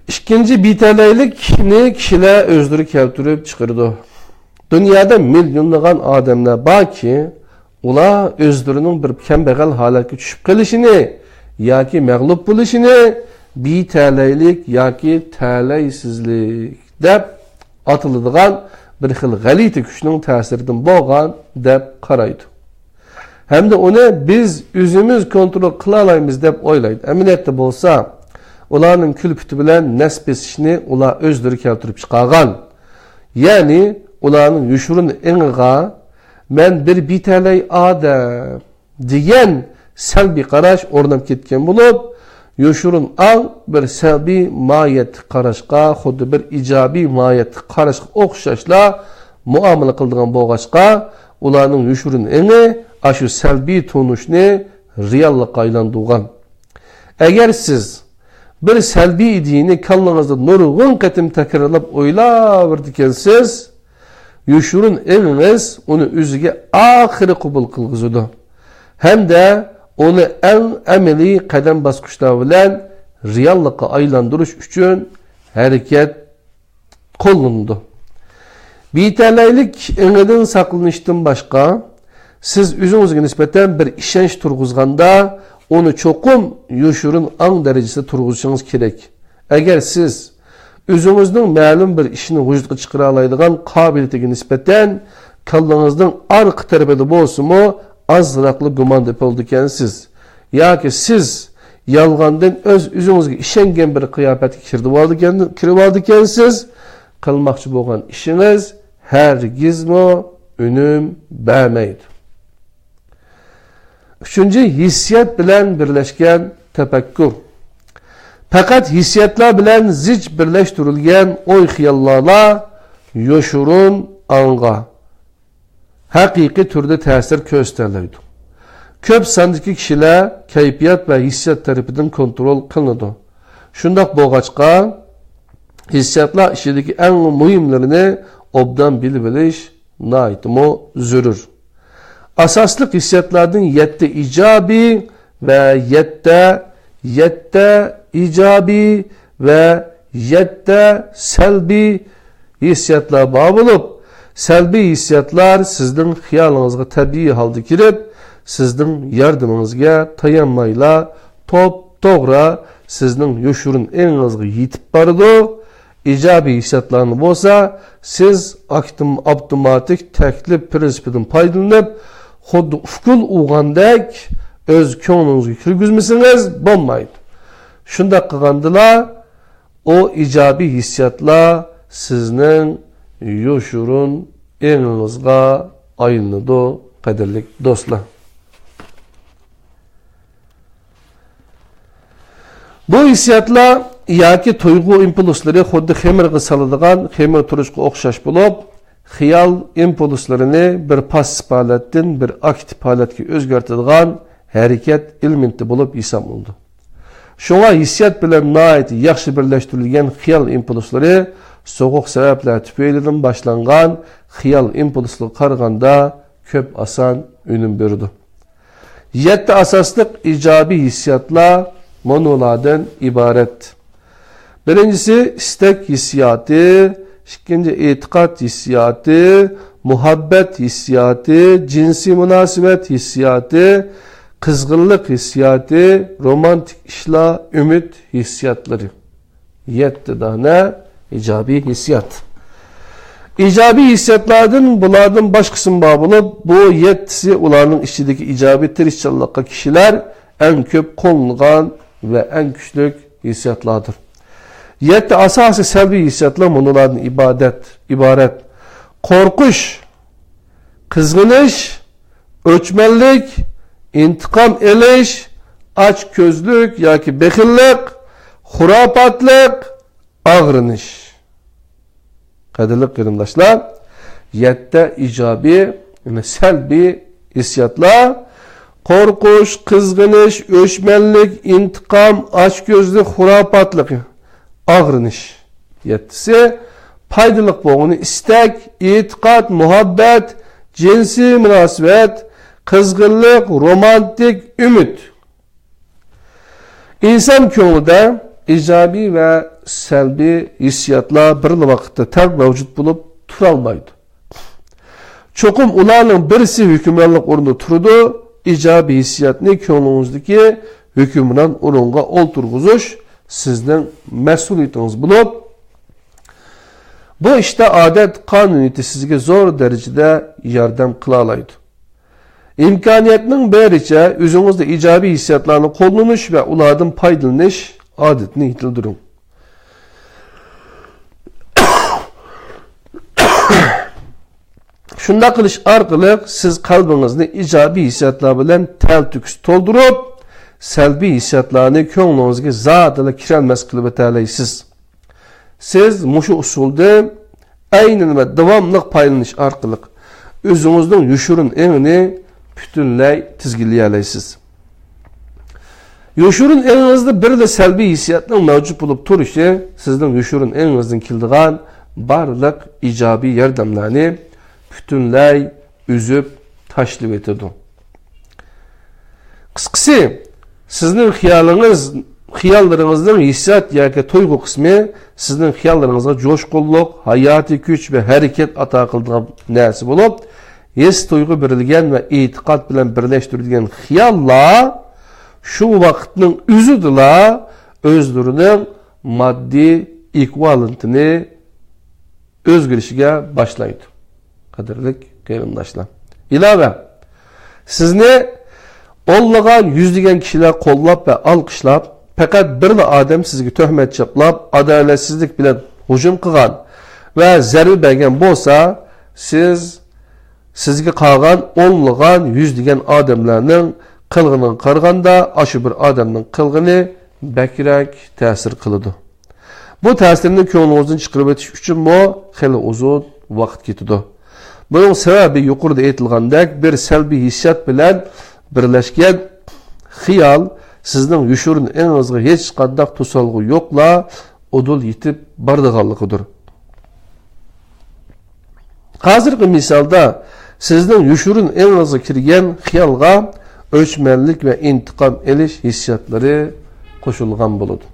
İkinci bitalaylikni kishilar o'zlari keltirib chiqardi. Dunyoda millionlagan odamlar borki, ular o'zlarining bir kambag'al holatga tushib qolishini yoki mag'lub bo'lishini bitalaylik yoki talaysizlik deb atiladigan bir xil g'alati kuchning ta'siridan bo'lgan deb qaraydi. Hamda uni biz o'zimiz kontrol qila olamiz deb o'ylaydi. Amaliyotda bo'lsa, ularning kulfati bilan nasbesishni ular o'zlari keltirib chiqargan. Ya'ni ularning yoshurun engiga men bir bitalay odam degan salbiy qarash o'rnab ketgan bo'lib, yoshurun ang bir salbiy mohiyat qarashga, xuddi bir ijobiy mohiyat qarashga o'xshashla muomala qiladigan bo'lg'achqa, ularning yoshurun engi shu salbiy tunishni reallikqa aylantirgan. Agar siz bir salbiy ideyani kallangizda nurg'un qatim takrorlab o'ylayverdi ekansiz, yoshurun engingiz uni o'ziga oxiri qabul qilg'izadi. Hamda uni eng amaliy qadam bosqichlar bilan reallikqa aylantirish uchun harakat qo'llanadi. Bitalaylik engidan saqlanishdan boshqa, siz o'zingizga nisbatan bir ishonch turg'izganda, onu çoqum yoshurun ang darajasida turg'izishingiz kerak. Agar siz o'zingizning ma'lum bir ishni vujudga chiqara oladigan qobiliyatiga nisbatan kallangizning orqa tarafida bo'lsa-mu azroqli gumon deb oldi ekansiz, yoki siz yolg'ondan o'zingizga ishongan bir qiyofatga kirib oldi ekansiz, qilmoqchi bo'lgan ishingiz hargizmo unum bermaydi. Üçüncü, hissiyat bilan birleşken tefekkür. Fakat hissiyatlar bilan zich birleştirilgen oy xiyallarla yoshurun anga haqiqiy turda ta'sir ko'rsatadi. Ko'p sondagi kishilar kayfiyat va hissiyat tarafidan kontrol qilinadi. Shundoq bo'lg'achqa, hissiyatlar ishidagi eng muhimlarini obdan bilib bilish nihoyatda zarur. Asaslık hissiyatlardan 7 icabi ve 7 icabi ve 7 selbi hissiyatlar var olup, selbi hissiyatlar sizden xiyalınızga tabii halde girip, sizden yardımınızga tayanmayla to'g'ri sizden yoshurun engizga yetib bardi. İcabi hissiyatlarını bo'lsa, siz avtomatik taklif prinsipidan foydalanib, xuddi ufkul uyg'andek o'z ko'nglingizga kirgizmasangiz bo'lmaydi. Shunda qilgandila o ijobiy hissiyatlar sizning yoshurun engingizga aylanadi, qadrli do'stlar. Bu hissiyatlar yoki tuyg'u impulslari xuddi xemirga soladigan xemir turishga o'xshash bo'lib, xiyol impulslarini bir passiv holatdan bir aktiv holatga o'zgartiradigan harakat elementi bo'lib hisoblanadi. Shunga hissiyat bilan nihoyat yaxshi birlashtirilgan xiyol impulslari so'g'uq sabablar tufaylidan boshlangan xiyol impulslarga qaraganda ko'p oson unum beradi. 7 asosli ijobiy hissiyatlar monolardan iborat. Birincisi istek hissiyatı, ikinci e'tiqod hissiyatı, muhabbet hissiyatı, cinsi münasebet hissiyatı, kızgınlık hissiyatı, romantik işler, ümit hissiyatları. 7 tane ijobiy hissiyat. İjobiy hissiyatlardan bulardan başkasını bağlı, bu 7'si ularning içindeki ijobiy tirishchanlikqa kişiler en köp qo'llangan ve en güçlü hissiyatlardır. 7 asası selbi hissiyatlar bunlardan ibaret. Korkuş, kızgınış, öçmenlik, intikam eliş, açgözlük yoki bekillik, hurapatlık, ağrınış. Qadrli qarindoshlar, 7 ijobiy, yani selbi hissiyatlar korkuş, kızgınış, öçmenlik, intikam, açgözlük, hurapatlık, ağrınış. 7'si paydalık bo'lgani istek, e'tiqod, muhabbet, cinsi münasebet, kızgınlık, romantik, ümit. İnsan ko'nglida ijobiy ve selbi hissiyatlar bir vaqtda taq mavjud bo'lib tura olmaydi. Cho'qim ularning birisi hukmronlik o'rnida turadi. İjobiy hissiyatni ko'nglingizdagi hukmron o'ringa o'ltirg'izish sizning mas'uliyatingiz bo'lib, bu ishda odat qonuniyati sizga zo'r darajada yordam qila oladi. İmkoniyatning baricha o'zingizda ijobiy hissiyatlarni qo'llanish va ulardan foydalanish odatini yetildiring. Shunda qilish orqali siz qalbingizni ijobiy hissiyatlar bilan taltukis to'ldirib, salbiy hissiyatlarni ko'nglingizga zotila kirolmas qilib o'talaysiz. Siz mushu usulda aynan va davomli foydalanish orqali o'zingizning yoshirin engini butunlay tizginlay olasiz. Yoshirin engingizda birla salbiy hissiyatning mavjud bo'lib turishi sizning yoshirin engingizdan keladigan barliq ijobiy yordamlarni butunlay üzüp tashlab etadi. Qisqasi, sizning xiyollaringizning hissiyat yoki tuyg'u qismi sizning xiyollaringizga jo'shqinlik, hayotiy kuch va harakat ato qiladigan narsa bo'lib, his tuyg'u berilgan va e'tiqod bilan birlashtirilgan xiyollar shu vaqtning o'zida o'zlarining moddiy ekvivalentini o'zgarishiga boshlaydi. Qadrli qarindoshlar. Ilova, sizni o'nlagan, yuzlagan kishilar qo'llab va olqishlab, faqat bir odam sizga tuhmat chaplab, adolatsizlik bilan hujum qilgan va zarba bergan bo'lsa, sizga qolgan o'nlagan, yuzlagan odamlarning qilg'iniga qaraganda, shu bir odamning qilg'ini bakrak ta'sir qiladi. Bu ta'sirni ko'nglingizdan chiqarib o'tish uchun xeyli uzun vaqt ketadi. Bunun sebebi yuqorida aytilgandek bir salbiy hissiyat bilan birlashgan xiyol sizning yoshirin engingizga hech qanday to'solg'i yo'qla udul yetib bordiganligidir. Hozirgi misolda sizning yoshirin engingizga kirgan xiyolga o'chmanlik va intiqom elish hissiyotlari qo'shilgan bo'ladi.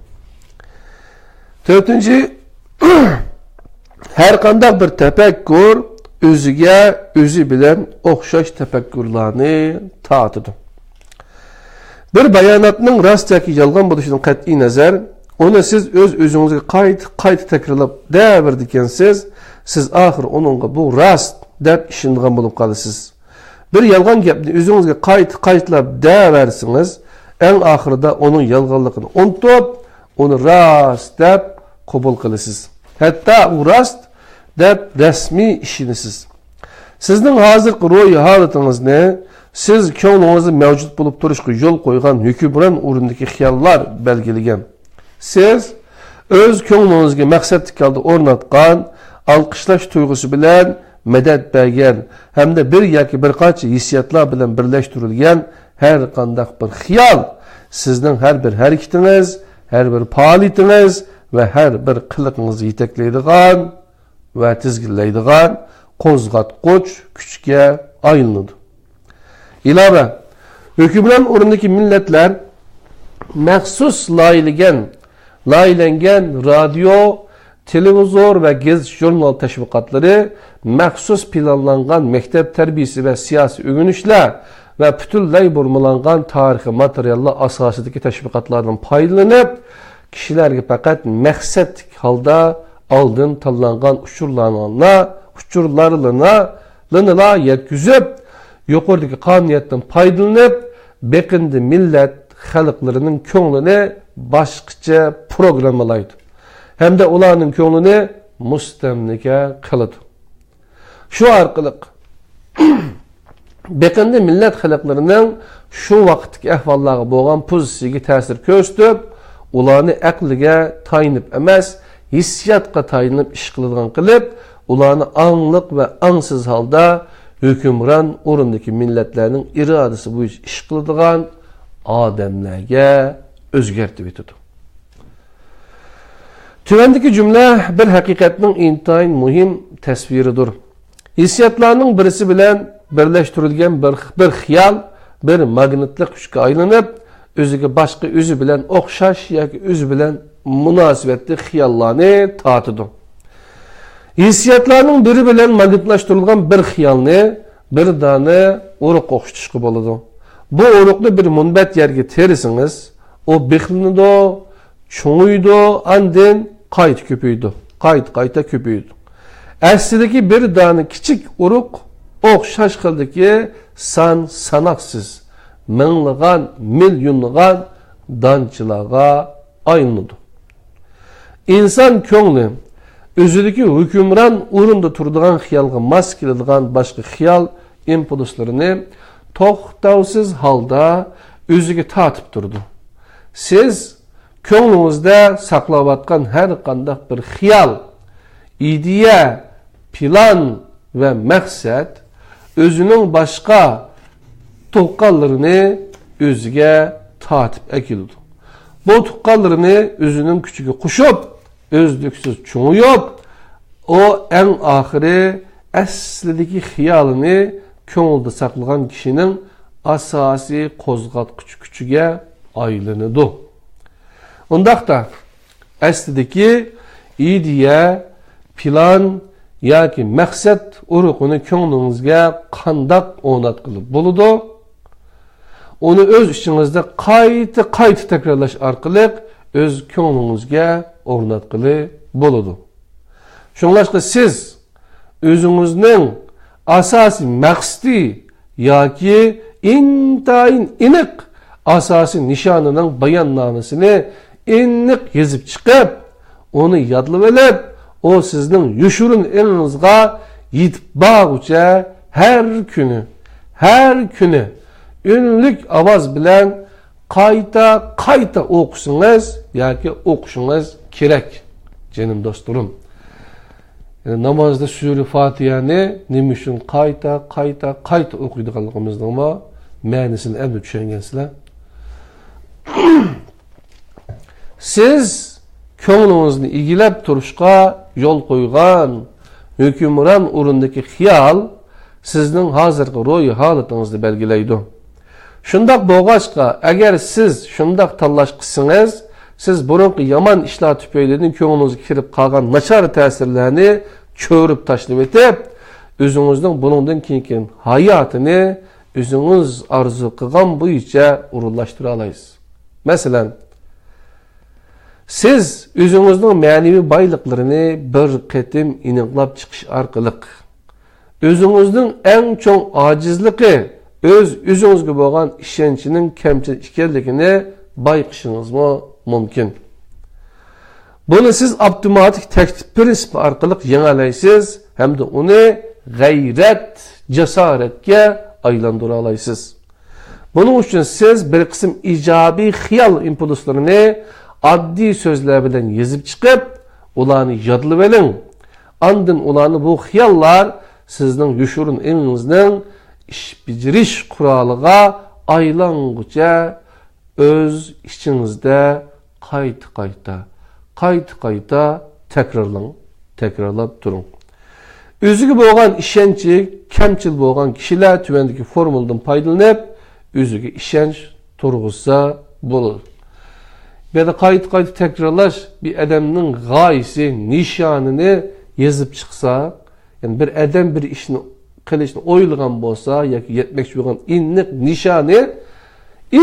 4. Her qanday bir tafakkur o'ziga o'zi bilan o'xshash tafakkurlarni tortadi. Bir bayonotning rost yoki yolg'on bo'lishidan qat'iy nazar, uni siz o'zingizga qayta takrorlab daverdikansiz, siz oxir uningga bu rost deb ishongan bo'lib qolasiz. Bir yolg'on gapni o'zingizga qaytalab daversangiz, eng oxirida uning yolg'onligini unutib, uni rost deb qabul qilasiz. Hatto u rost deb rasmiy ishonasiz. Sizning hozirgi ruhiy holatingizni, siz ko'nglingizda mavjud bo'lib turishga yo'l qo'ygan hukmron o'rindagi xiyollar belgilagan. Siz o'z ko'nglingizga maqsadli holda o'rnatgan alqishlash tuyg'usi bilan madad bergan hamda bir yoki bir qancha hissiyotlar bilan birlashtirilgan har qanday bir xiyol sizning har bir harakatingiz, har bir faoliyatingiz va har bir qiliqingizni yetaklaydigan va tizginlaydigan qo'zg'atqich kuchga aylanadi. İlave, hükümran o'rindagi millatlar maxsus loyihalangan radio, televizor va gazet jurnal tashviqotlari, maxsus planlangan maktab tarbiyasi va siyosiy o'rganishlar va butunlay burmalangan tarixiy materiallar asosidagi tashviqotlardan foydalanib, kishilarga faqat maqsadli holda oldin tanlangan uchurlarni yetkazib, yuqoridagi qonuniyatdan foydalanib, beqindi millat xalqlarining ko'nglini boshqacha programmalaydi. Hamda ularning ko'nglini mustamlika qiladi. Shu orqali beqindi millat xalqlarining shu vaqtdagi ahvollarga bo'lgan pozitsiyasiga ta'sir ko'rsatib, ularni aqliga tayinib emas, hissiyotga tayinib ish qiladigan qilib, ularni angliq va angsiz holda hükümran o'rindagi millatlarning irodasi bo'yicha ish qiladigan odamlarga o'zgartib etadi. Tuvandagi jumla bir haqiqatning intayin muhim tasviridir. Hissiyotlarning birisi bilan birlashtirilgan bir xiyol bir magnitlik kuchga aylanib, o'ziga boshqa o'zi bilan o'xshash yoki o'zi bilan munosabatli xiyollarni tortadi. Hissiyotlarning biri bilan magnitlaştırılgan bir xiyolni bir dana uruq o'xshatishga bo'ladi. Bu uruqni bir munbat yerga terisingiz, o bexlinidi, cho'ngiydi, andin qayta ko'paydi, qayta ko'paydi. Aslidagi bir dana kichik uruq o'xshash qildiki sanoqsiz, minglagan, millionlagan danchilarga aylanadi. İnsan ko'ngli özüdeki hükümran o'rinda turadigan xiyolga mos keladigan boshqa xiyol impulslarini to'xtovsiz holda o'ziga tortib turdi. Siz ko'nglingizda saqlayotgan har qanday bir xiyol, ideya, plan va maqsad o'zining boshqa tuqqanlarini o'ziga tortib keladi. Bu tuqqanlarini o'zining kuchiga qo'shib özlüksüz çoğuyup, o en ahiri aslidagi xiyolini ko'ngilda saqlagan kishining asosiy qo'zg'atqich kuchiga aylanadi. Undaqda aslidagi ideya, plan yoki maqsad uruqini ko'nglingizga qandoq o'rnatqilib bo'ladi? Uni o'z ichingizda qayta takrorlash orqali öz ko'nglingizga o'rnatqili bo'ladi. Shunlashqa siz o'zingizning asosiy maqsadi yoki intayin aniq asosiy nishonining bayonnomasini aniq yozib chiqib, uni yodlab olib, o sizning yoshirin elingizga yetib borguncha har kuni unlik ovoz bilan qayta o'qisangiz yoki o'qishingiz kerak, jinim do'stlarim. Yani namozda sura Fatihani nima uchun qayta o'qiydiganligimizning ma'nosini endi tushungansizlar. Siz ko'nglingizni igilab turishga yo'l qo'ygan hukmron o'rindagi xiyol sizning hozirgi ruhiy holatingizni belgilaydi. Shundoq bo'lg'achqa, agar siz shundoq tanlash qilsangiz, siz burunqi yomon ishlar tufaylidan ko'nglingizga kirib qolgan nachar ta'sirlarni ko'rib tashlab etib, o'zingizning buningdan keyingi hayotini o'zingiz orzu qilgan bo'yicha o'rinlashtira olasiz. Masalan, siz o'zingizning ma'naviy boyliklarini bir qatim aniqlab chiqish orqali o'zingizning eng cho'ng ojizligi, o'zingizga bo'lgan ishonchining kamchilik ekanligini bayqishingiz mumkin. Bunu siz avtomatik teklif prinsipi orqali yangalaysiz hamda uni g'ayrat, jasoratga aylantira olasiz. Bunun uchun siz bir qism ijobiy xiyol impulslarini oddiy so'zlar bilan yozib chiqib, ularni yodlab oling. Andın ularni bu xiyollar sizning yushurun emingizning ish bajarish quroliga aylanguncha o'z ichingizda qayta takrorlab turing. O'ziga bo'lgan ishonchi kamchil bo'lgan kishilar tuvandagi formuladan foydalanib, o'ziga ishonch turg'izsa bo'ladi. Böyle qayta takrorlash bir adamning g'oyasi, nishonini yozib chiqsa, yani bir adam bir ishni qilishni o'ylagan bo'lsa yoki yetmoqchi bo'lgan aniq nishoni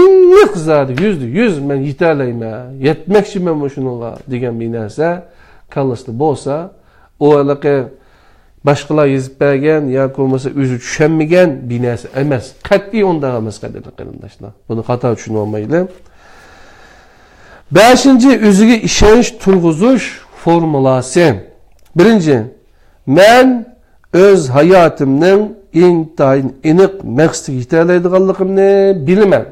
aniq zodi %100 men yetalayman, yetmoqchiman shunga degan bir narsa kallasida bo'lsa, o aloqa boshqalar yozib bergan yoki bo'lmasa o'zi tushunmagan bir narsa emas. Qat'iy unday emas qarindoshlar. Buni xato tushunib olmaylik. 5. O'ziga ishonch turg'izish formulasi. 1. Men o'z hayotimning intayin aniq maqsadiga yetalaydiganligimni bilaman.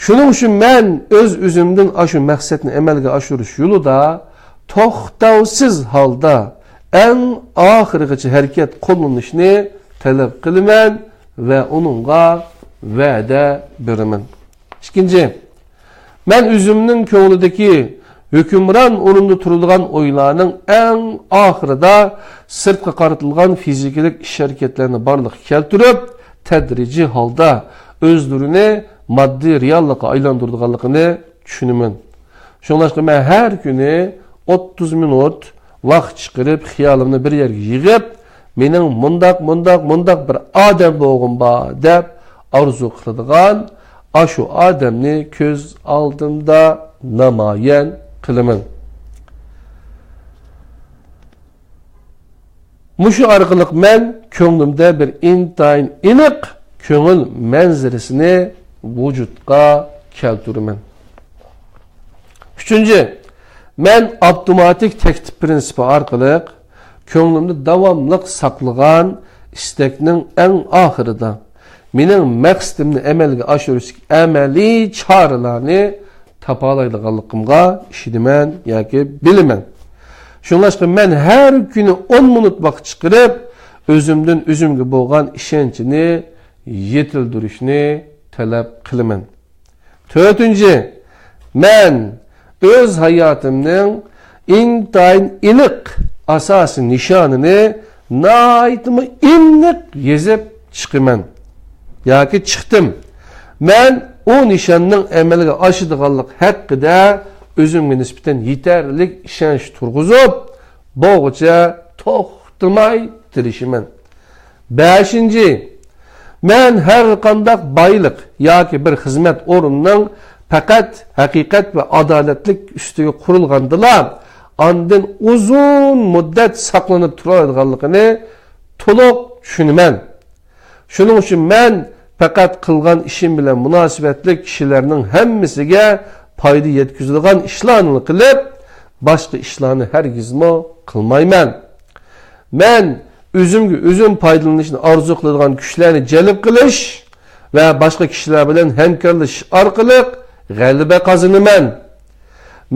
Shuning uchun men o'zimdan shu maqsadni amalga oshirish yo'lida to'xtovsiz holda en oxirigacha harakat qo'llanishni talab qilaman va uningga va'da beraman. 2. Men o'zimning ko'nglidagi hukmron o'rinda turadigan o'ylarning eng oxirida sirtqa qaratilgan fizikalik ish harakatlarni barliqqa keltirib, tadrijiy holda o'zlarini moddiy reallikka aylantiradiganligini tushunaman. Shuningdek men har kuni 30 minut vaqt chiqarib, xiyolimni bir yerga yig'ib, mening mundaq bir odam bo'lg'im bor deb orzu qiladigan shu odamni ko'z oldimda namoyon qilaman. Mushu orqali men ko'nglimda bir intayin aniq ko'ngil manzarasini vujudga keltiraman. 3. Men avtomatik teklif prinsipi orqali ko'nglimda davomli saqlagan istakning eng oxirida mening maqsadimni amalga oshirishga amaliy choralarni topa oladiganligimga ishonaman yoki bilaman. Shuningdek men har kuni 10 minut vaqt chiqarib, o'zimga bo'lgan ishonchni yetildirishni talab qilaman. 4. Men o'z hayotimning intayin aniq asosiy nishonini naytimi aniq yozib chiqaman yoki chiqdim. Men o nishonning amalga oshadiganlik haqida o'zimga nisbatan yetarli ishonch turg'izib, bo'g'icha to'xtamay tirishiman. 5. Men har qanday boylik yoki bir xizmat o'rnining faqat haqiqat va adolatlik ustiga qurilgandilar, ondan uzun muddat saqlanib turadiganligini to'liq tushunaman. Shuning uchun men faqat qilgan ishim bilan munosabatli kishilarning hammasiga foyda yetkazadigan ishlarni qilib, boshqa ishlarni hargizmo qilmayman. Men o'zim foydalanishni orzu qiladigan kuchlarni jalb qilish va boshqa kishilar bilan hamkorlashish orqali g'alaba qozanaman.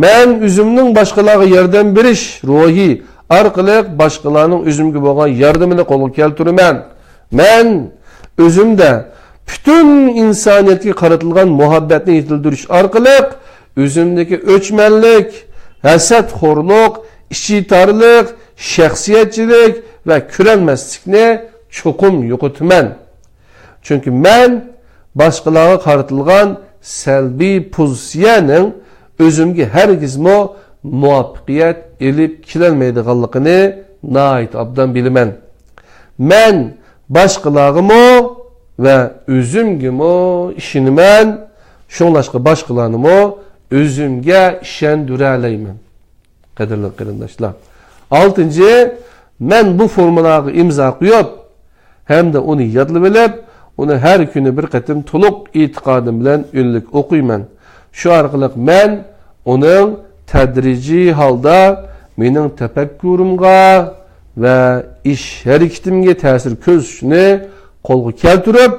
Men o'zimning boshqalarga yordam berish ruhi orqali boshqalarning o'zimga bo'lgan yordamini qo'lga keltiraman. Men o'zimda bütün insoniyatga qaratilgan muhabbatni yetildirish orqali o'zimdagi o'chmanlik, hasadxo'rlik, ichitorlik, shaxsiyatchilik va ko'ranmaslikni cho'qim yo'qotaman. Chunki men boshqalarga qaratilgan salbiy pozitsiyaning o'zimga hargizmo muvaffaqiyat elib kelolmaydiganligini nayt obdan bilaman. Men boshqalarga ve özümgimo işinimen, şonlaşqa başqalarnımı özümge işendireleymen. Qadirli qarindoshlar. 6. Men bu formulaga imza qo'yib, hem de onu yodlab olib, onu her kuni bir qatim to'liq e'tiqodim bilan o'nlik o'qiyman. Shu orqali men uning tədrici halda mening tefekkürümge ve iş hareketimge ta'sir ko'rsatishni qo'lga keltirib,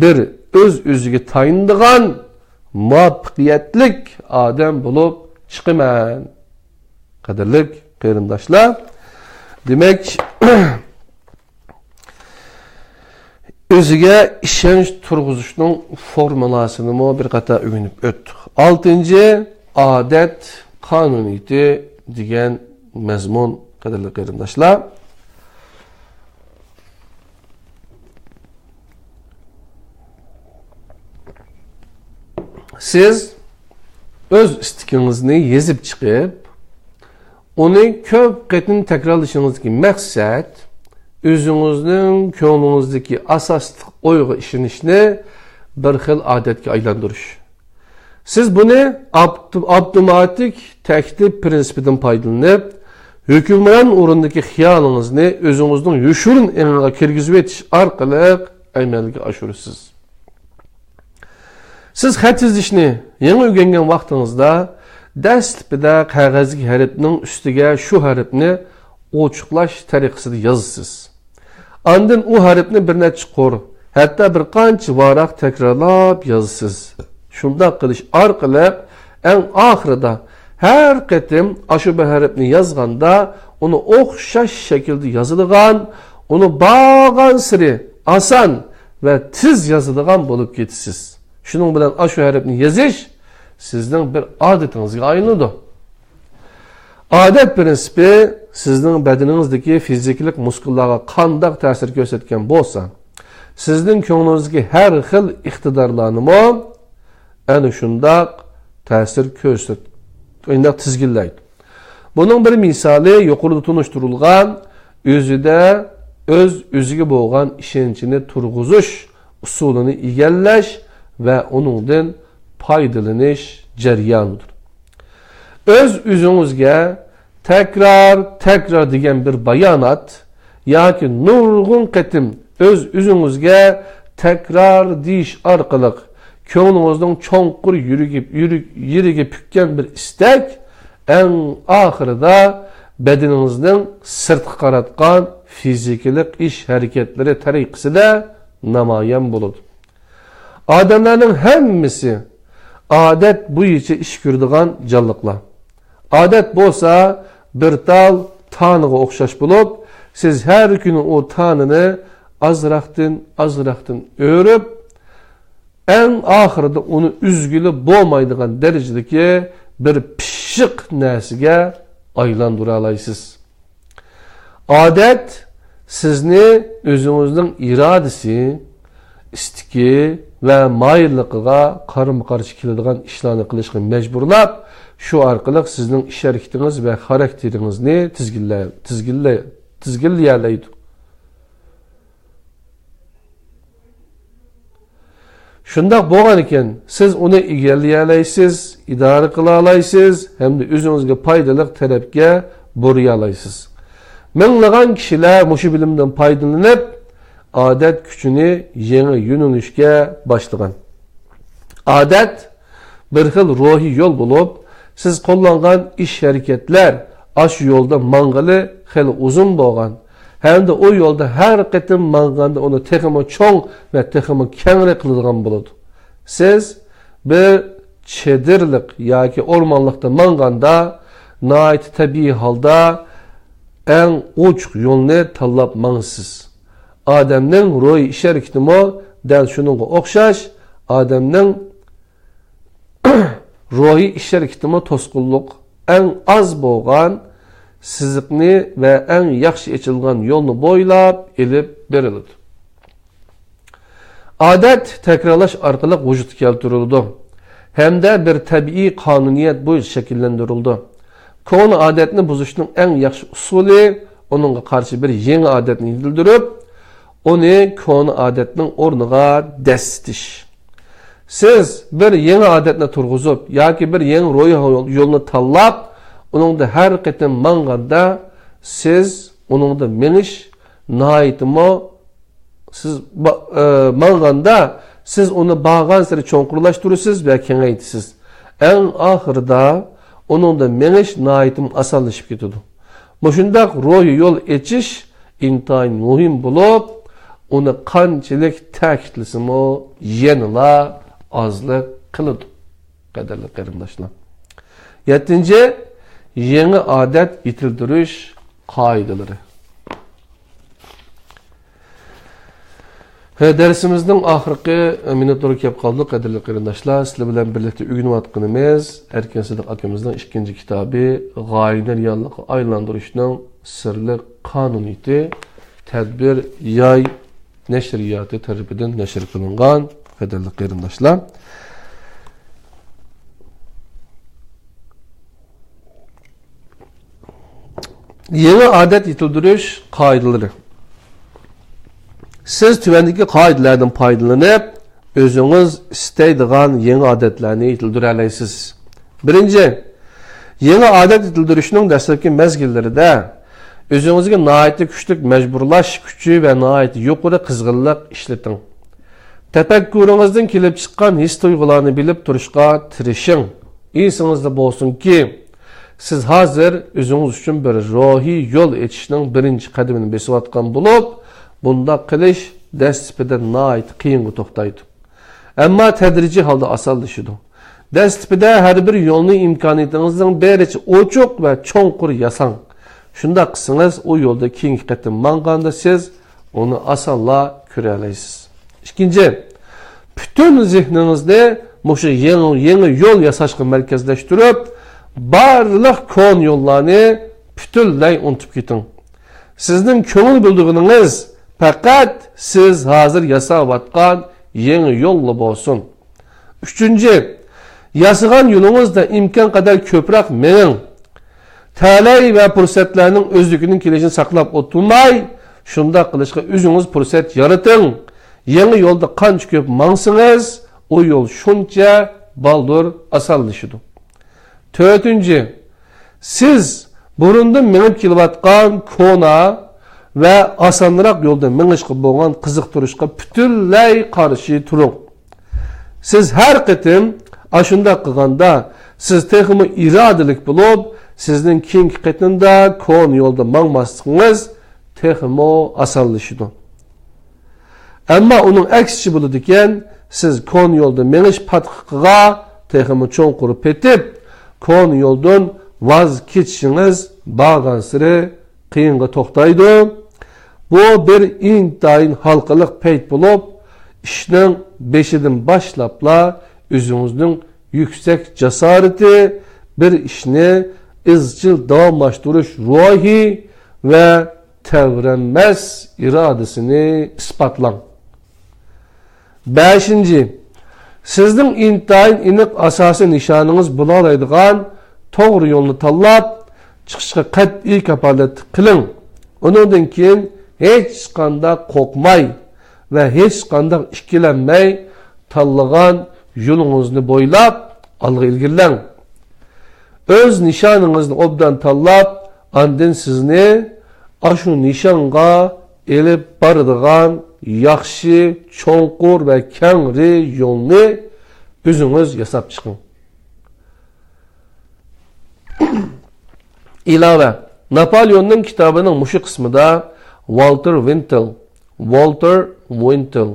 bir o'z-o'ziga tayindigan muvaffaqiyatlik odam bo'lib chiqaman. Qadrli qarindoshlar, demak o'ziga ishonch turg'izishning formulasini bir qator o'rganib o'tdik. 6. Odat qonuniyati degan mazmun, qadrli qarindoshlar. Siz öz istikingizni yezib chiqib, uni ko'p qatim takrorlashingizdagi maqsad o'zingizning ko'nglingizdagi asosli o'yga ishonishni bir xil odatga aylantirish. Siz buni avtomatik taklif prinsipidan foydalanib, hukmron o'rindagi xiyolingizni o'zingizning yoshirin engga kirgizib etish orqali amalga oshirasiz. Siz xat yozishni yangi o'rgangan vaqtingizda dastlabida qog'ozga harfning ustiga shu harfni ochiqlash tariqasida yozasiz. Ondan u harfni bir necha qor, hatto bir qancha varaq takrorlab yozasiz. Shunday qilish orqali eng oxirida har qatim shu bir harfni yozganda uni o'xshash shaklda yozilgan, uni bağan siri oson va tiz yozilgan bo'lib ketasiz. Şunun bilan shu harfni yozish sizning bir odatingizga aylanadi. Odat prinsipi sizning badaningizdagi fiziklik muskullarga qanday ta'sir ko'rsatgan bo'lsa, sizning ko'nglingizga har xil iqtidorlarni ana shunday ta'sir ko'rsatib, tizginlaydi. Buning bir misoli yuqorida tunishtirilgan o'ziga bo'lgan ishonchini turg'izish usulini egallash ve onundan faydalanish jarayonidir. O'zingizga tekrar degan bir bayonot yoki nurg'un qatim o'zingizga tekrar deyish orqali ko'nglingizning cho'nqur yuriga pukkan bir istak eng oxirida badaningizning sirtqa qaratgan fiziklik ish harakatlari tariqasida namoyon bo'ladi. Adamların hemmisi adet bo'yicha ish ko'radigan jonliqlar. Adet bo'lsa bir tal taniga o'xshash bo'lib, siz har kuni o tanini azraqdan o'rib, eng oxirida uni üzgülü bo'lmaydigan darajadagi bir pishiq narsaga aylantira olasiz. Adet sizni o'zingizning irodasi, istiki ve mayilliqiga qarama-qarshi keladigan ishlarni qilishga majburlab, shu orqali sizning ish harakatingiz va xarakteringizni tizginlaydi. Shundoq bo'lgan ekan, siz uni egallay olasiz, idora qila olasiz, hamda o'zingizga foydali tarafga buriy olasiz. Minglagan kishilar mushu bilimdan foydalanib, adet küçünü yeni yönelişe başlagan. Adet bir xil ruhi yol bulup, siz qo'llangan ish hareketler aş yolda mangalı xil uzun bo'lgan. Hem de o yolda her qatim manganda onu texmi cho'ng ve texmi kengri qiladigan bo'ladi. Siz bir chedirlik yoki o'rmonlikda manganda nihoyat tabiiy holda eng ochiq yo'lni tanlab mangsiz. Adamning ruhi ish harekatimi dal shunga o'xshash, adamning ruhi ish harekatimi to'sqinlik eng az bo'lgan siziqni ve eng yaxshi ochilgan yo'lni bo'ylab elib beriladi. Odat takrorlash orqali vujudga keltirildi. Hamda bir tabiiy qonuniyat bo'yicha shakllantirildi. Ko'ni odatni buzishning eng yaxshi usuli onunga qarshi bir yangi odatni yetildirib, onu konu adetinin o'rniga destish. Siz bir yangi odatni turg'izib yoki bir yangi ro'y yo'lni tanlab, uningda har qatim manganda siz uningda menish nihoyatimi siz manganda siz uni bag'an sari cho'nqurlashtirasiz va kengaytisiz. Eng oxirida Onun da meniş naitim asallaşıp ketidi. Muşundaq ruhi yol echish intayin muhim bulup, onu qanchalik ta'kidlasimi yanıla azlık kılıdı. Qadarli qarindoshlar. 7. Yeni adet yetildirish qoidalari. Dersimizning oxirgi minutlari kelib qoldi, qadrli qarindoshlar. Sizlar bilan birlikda o'rganayotganimiz Erkin Sidiq akamizning 2 kitobi G'oyani reallikqa aylantirishning sirli qonuniyati tadbir yoy nashriyoti tarafidan nashr qilingan, qadrli qarindoshlar. Yeni adet yetildirish qoidalari. Siz tüvendeki kaidelerden faydalanıp, özünüz isteydiğin yeni adetlerini yetildirirsiniz. Birinci, yeni adet yetildirişinin dastlabki mezgillerinde özünüzge naiti güçlük mecburlaş gücü ve naiti yukarı kızgınlık işletin. Tefekkürünüzden kelip çıkan his duygularını bilip duruşqa tirişin. İyisiniz bolsun ki, siz hazır özünüz için bir ruhi yol etişinin birinci kademini besivatkan bulup, bunda qilish dastlabida nait qiyinga to'xtaydi. Ammo tadrijiy holda osonlashadi. Dastlabida har bir yo'lni imkoniyatingizning bericha ochiq va cho'nqur yasang. Shunda qilsangiz, o yo'lda keyingi qatim manganda siz uni osonla ko'ra olasiz. Ikkinchi, butun zehningizni mushu yangi yo'l yasashga markazlashtirib, barliq kon yo'llarni butunlay unutib keting. Sizning ko'ngil bildirganingiz fakat siz hazır yasavatkan yeni yolla bolsun. Üçüncü, yasıgan yolunuzda imkan kadar köprek menin. Talay ve fırsatlarının özlükünün kilişini saklap oturmay, şunda kılışka özünüz fırsat yaratın. Yeni yolda kanç köp mansınız, o yol şunca baldur asallışıdı. Dördüncü, siz burundan menip kilovatkan kona ve asanlırak yolda menişki boğan kızıktırışka bütünley karşı turun. Siz her qitim aşında qılganda siz teximi iradelik bulup, sizin keyingi qitimda kon yolda mangmasınız teximi asanlaşıdı. Ama onun aksiçi buludiken, siz kon yolda meniş patqiqiga teximi çoğunqurip etip, kon yoldan vaz keçişiniz bağansırı qiyinga to'xtaydi. Bu bir intayin halkalık peyt bulup, işinin beşidin başlapla özünüzün yüksek cesareti bir işini izcil davamlaştırış ruhi ve tevrenmez iradesini ispatlan. 5. Sizin intayin inik asası nişanınız bulalaydıgan doğru yolunu tallap, çıkışqa qat'iy kapalet qilin. Onundan keyin hech qanday qo'rqmay va hech qanday ikkilanmay tanlagan yo'lingizni bo'ylab olg'a ilgirlang. O'z nishoningizni obdan tanlab, andin sizni ashu nishonga elib boradigan yaxshi, cho'nqur va kengri yo'lni o'zingiz yasab chiqing. İlave, Napoleon'un kitabının muşu kısmında Walter Wintle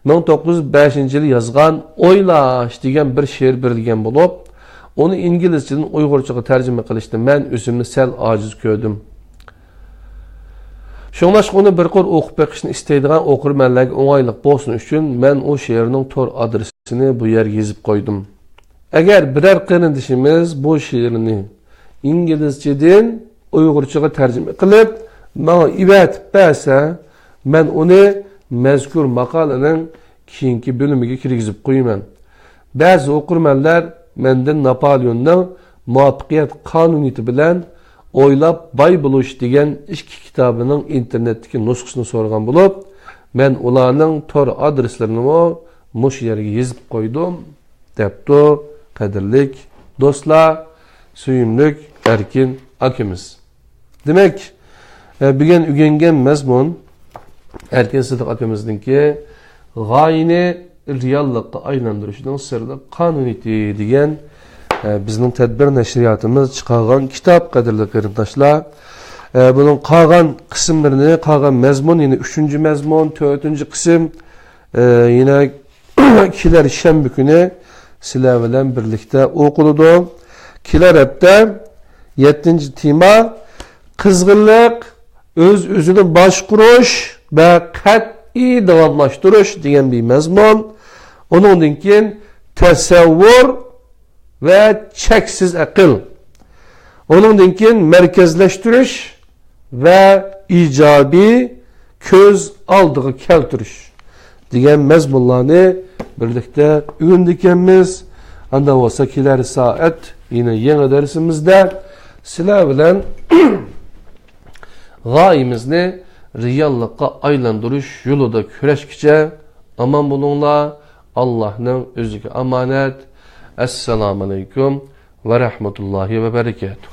1905 yılı yazgan Oylaş degan bir şiir berilgan bulup, onu İngilizceden Uygurçaga tercüme qilishda men özümni sel aciz ko'rdim. Şoňlaşyk onu bir qor okup beqishni isteydigan okurmanlarga oňaylyk bolsun üçün men o şiirning tor adresini bu yerge yezip koydum. Eğer birer qarindişimiz bu şiirini İngilizceden Uygurçaga tercüme qilib, bana ibatib berse, men onu mezkur maqalaning keyingi bölümüge kirgizib qo'yaman. Ba'zi okurmanlar menden Napoleon'ning muvaffaqiyat qonuniyati bilan o'ylab boy bo'lish degan 2 kitobining internetdagi nusxasini so'ragan bo'lib, men ularning tor adreslarini mush yerga yezib qo'ydim, debdi qadrlik do'stlar, suyimlik Erkin akamiz. Demek, bugun o'rgangan mazmun Erkin Sidiq akamizningki g'oyani reallikqa aylantirishning sirli qonuniyati degan bizning tadbir nashriyatimiz chiqargan kitob qadrli qarindoshlar. Bunun qolgan qismlarini, qolgan mazmun, yine 3. mazmun, 4. qism yine kelar shanba kuni sizlar bilan birlikda o'qiladi. Kelar hafta 7. tema qizg'inlik, o'z-o'zini boshqarish va qat'iy davomlashtirish degan bir mazmun. Onundan keyin tasavvur ve cheksiz aql. Onundan keyin markazlashtirish ve ijobiy ko'z oldiga keltirish degan mazmunlarni birlikda o'rgandik. Anda olsa kelar soat yine yangi darsimizda sizlar bilan g'oyamizni reallikqa aylantirish yo'lida kurashkicha aman bo'linglar. Allah'ın özüge emanet. Esselamu aleyküm ve rahmetullahi ve berekatuhu.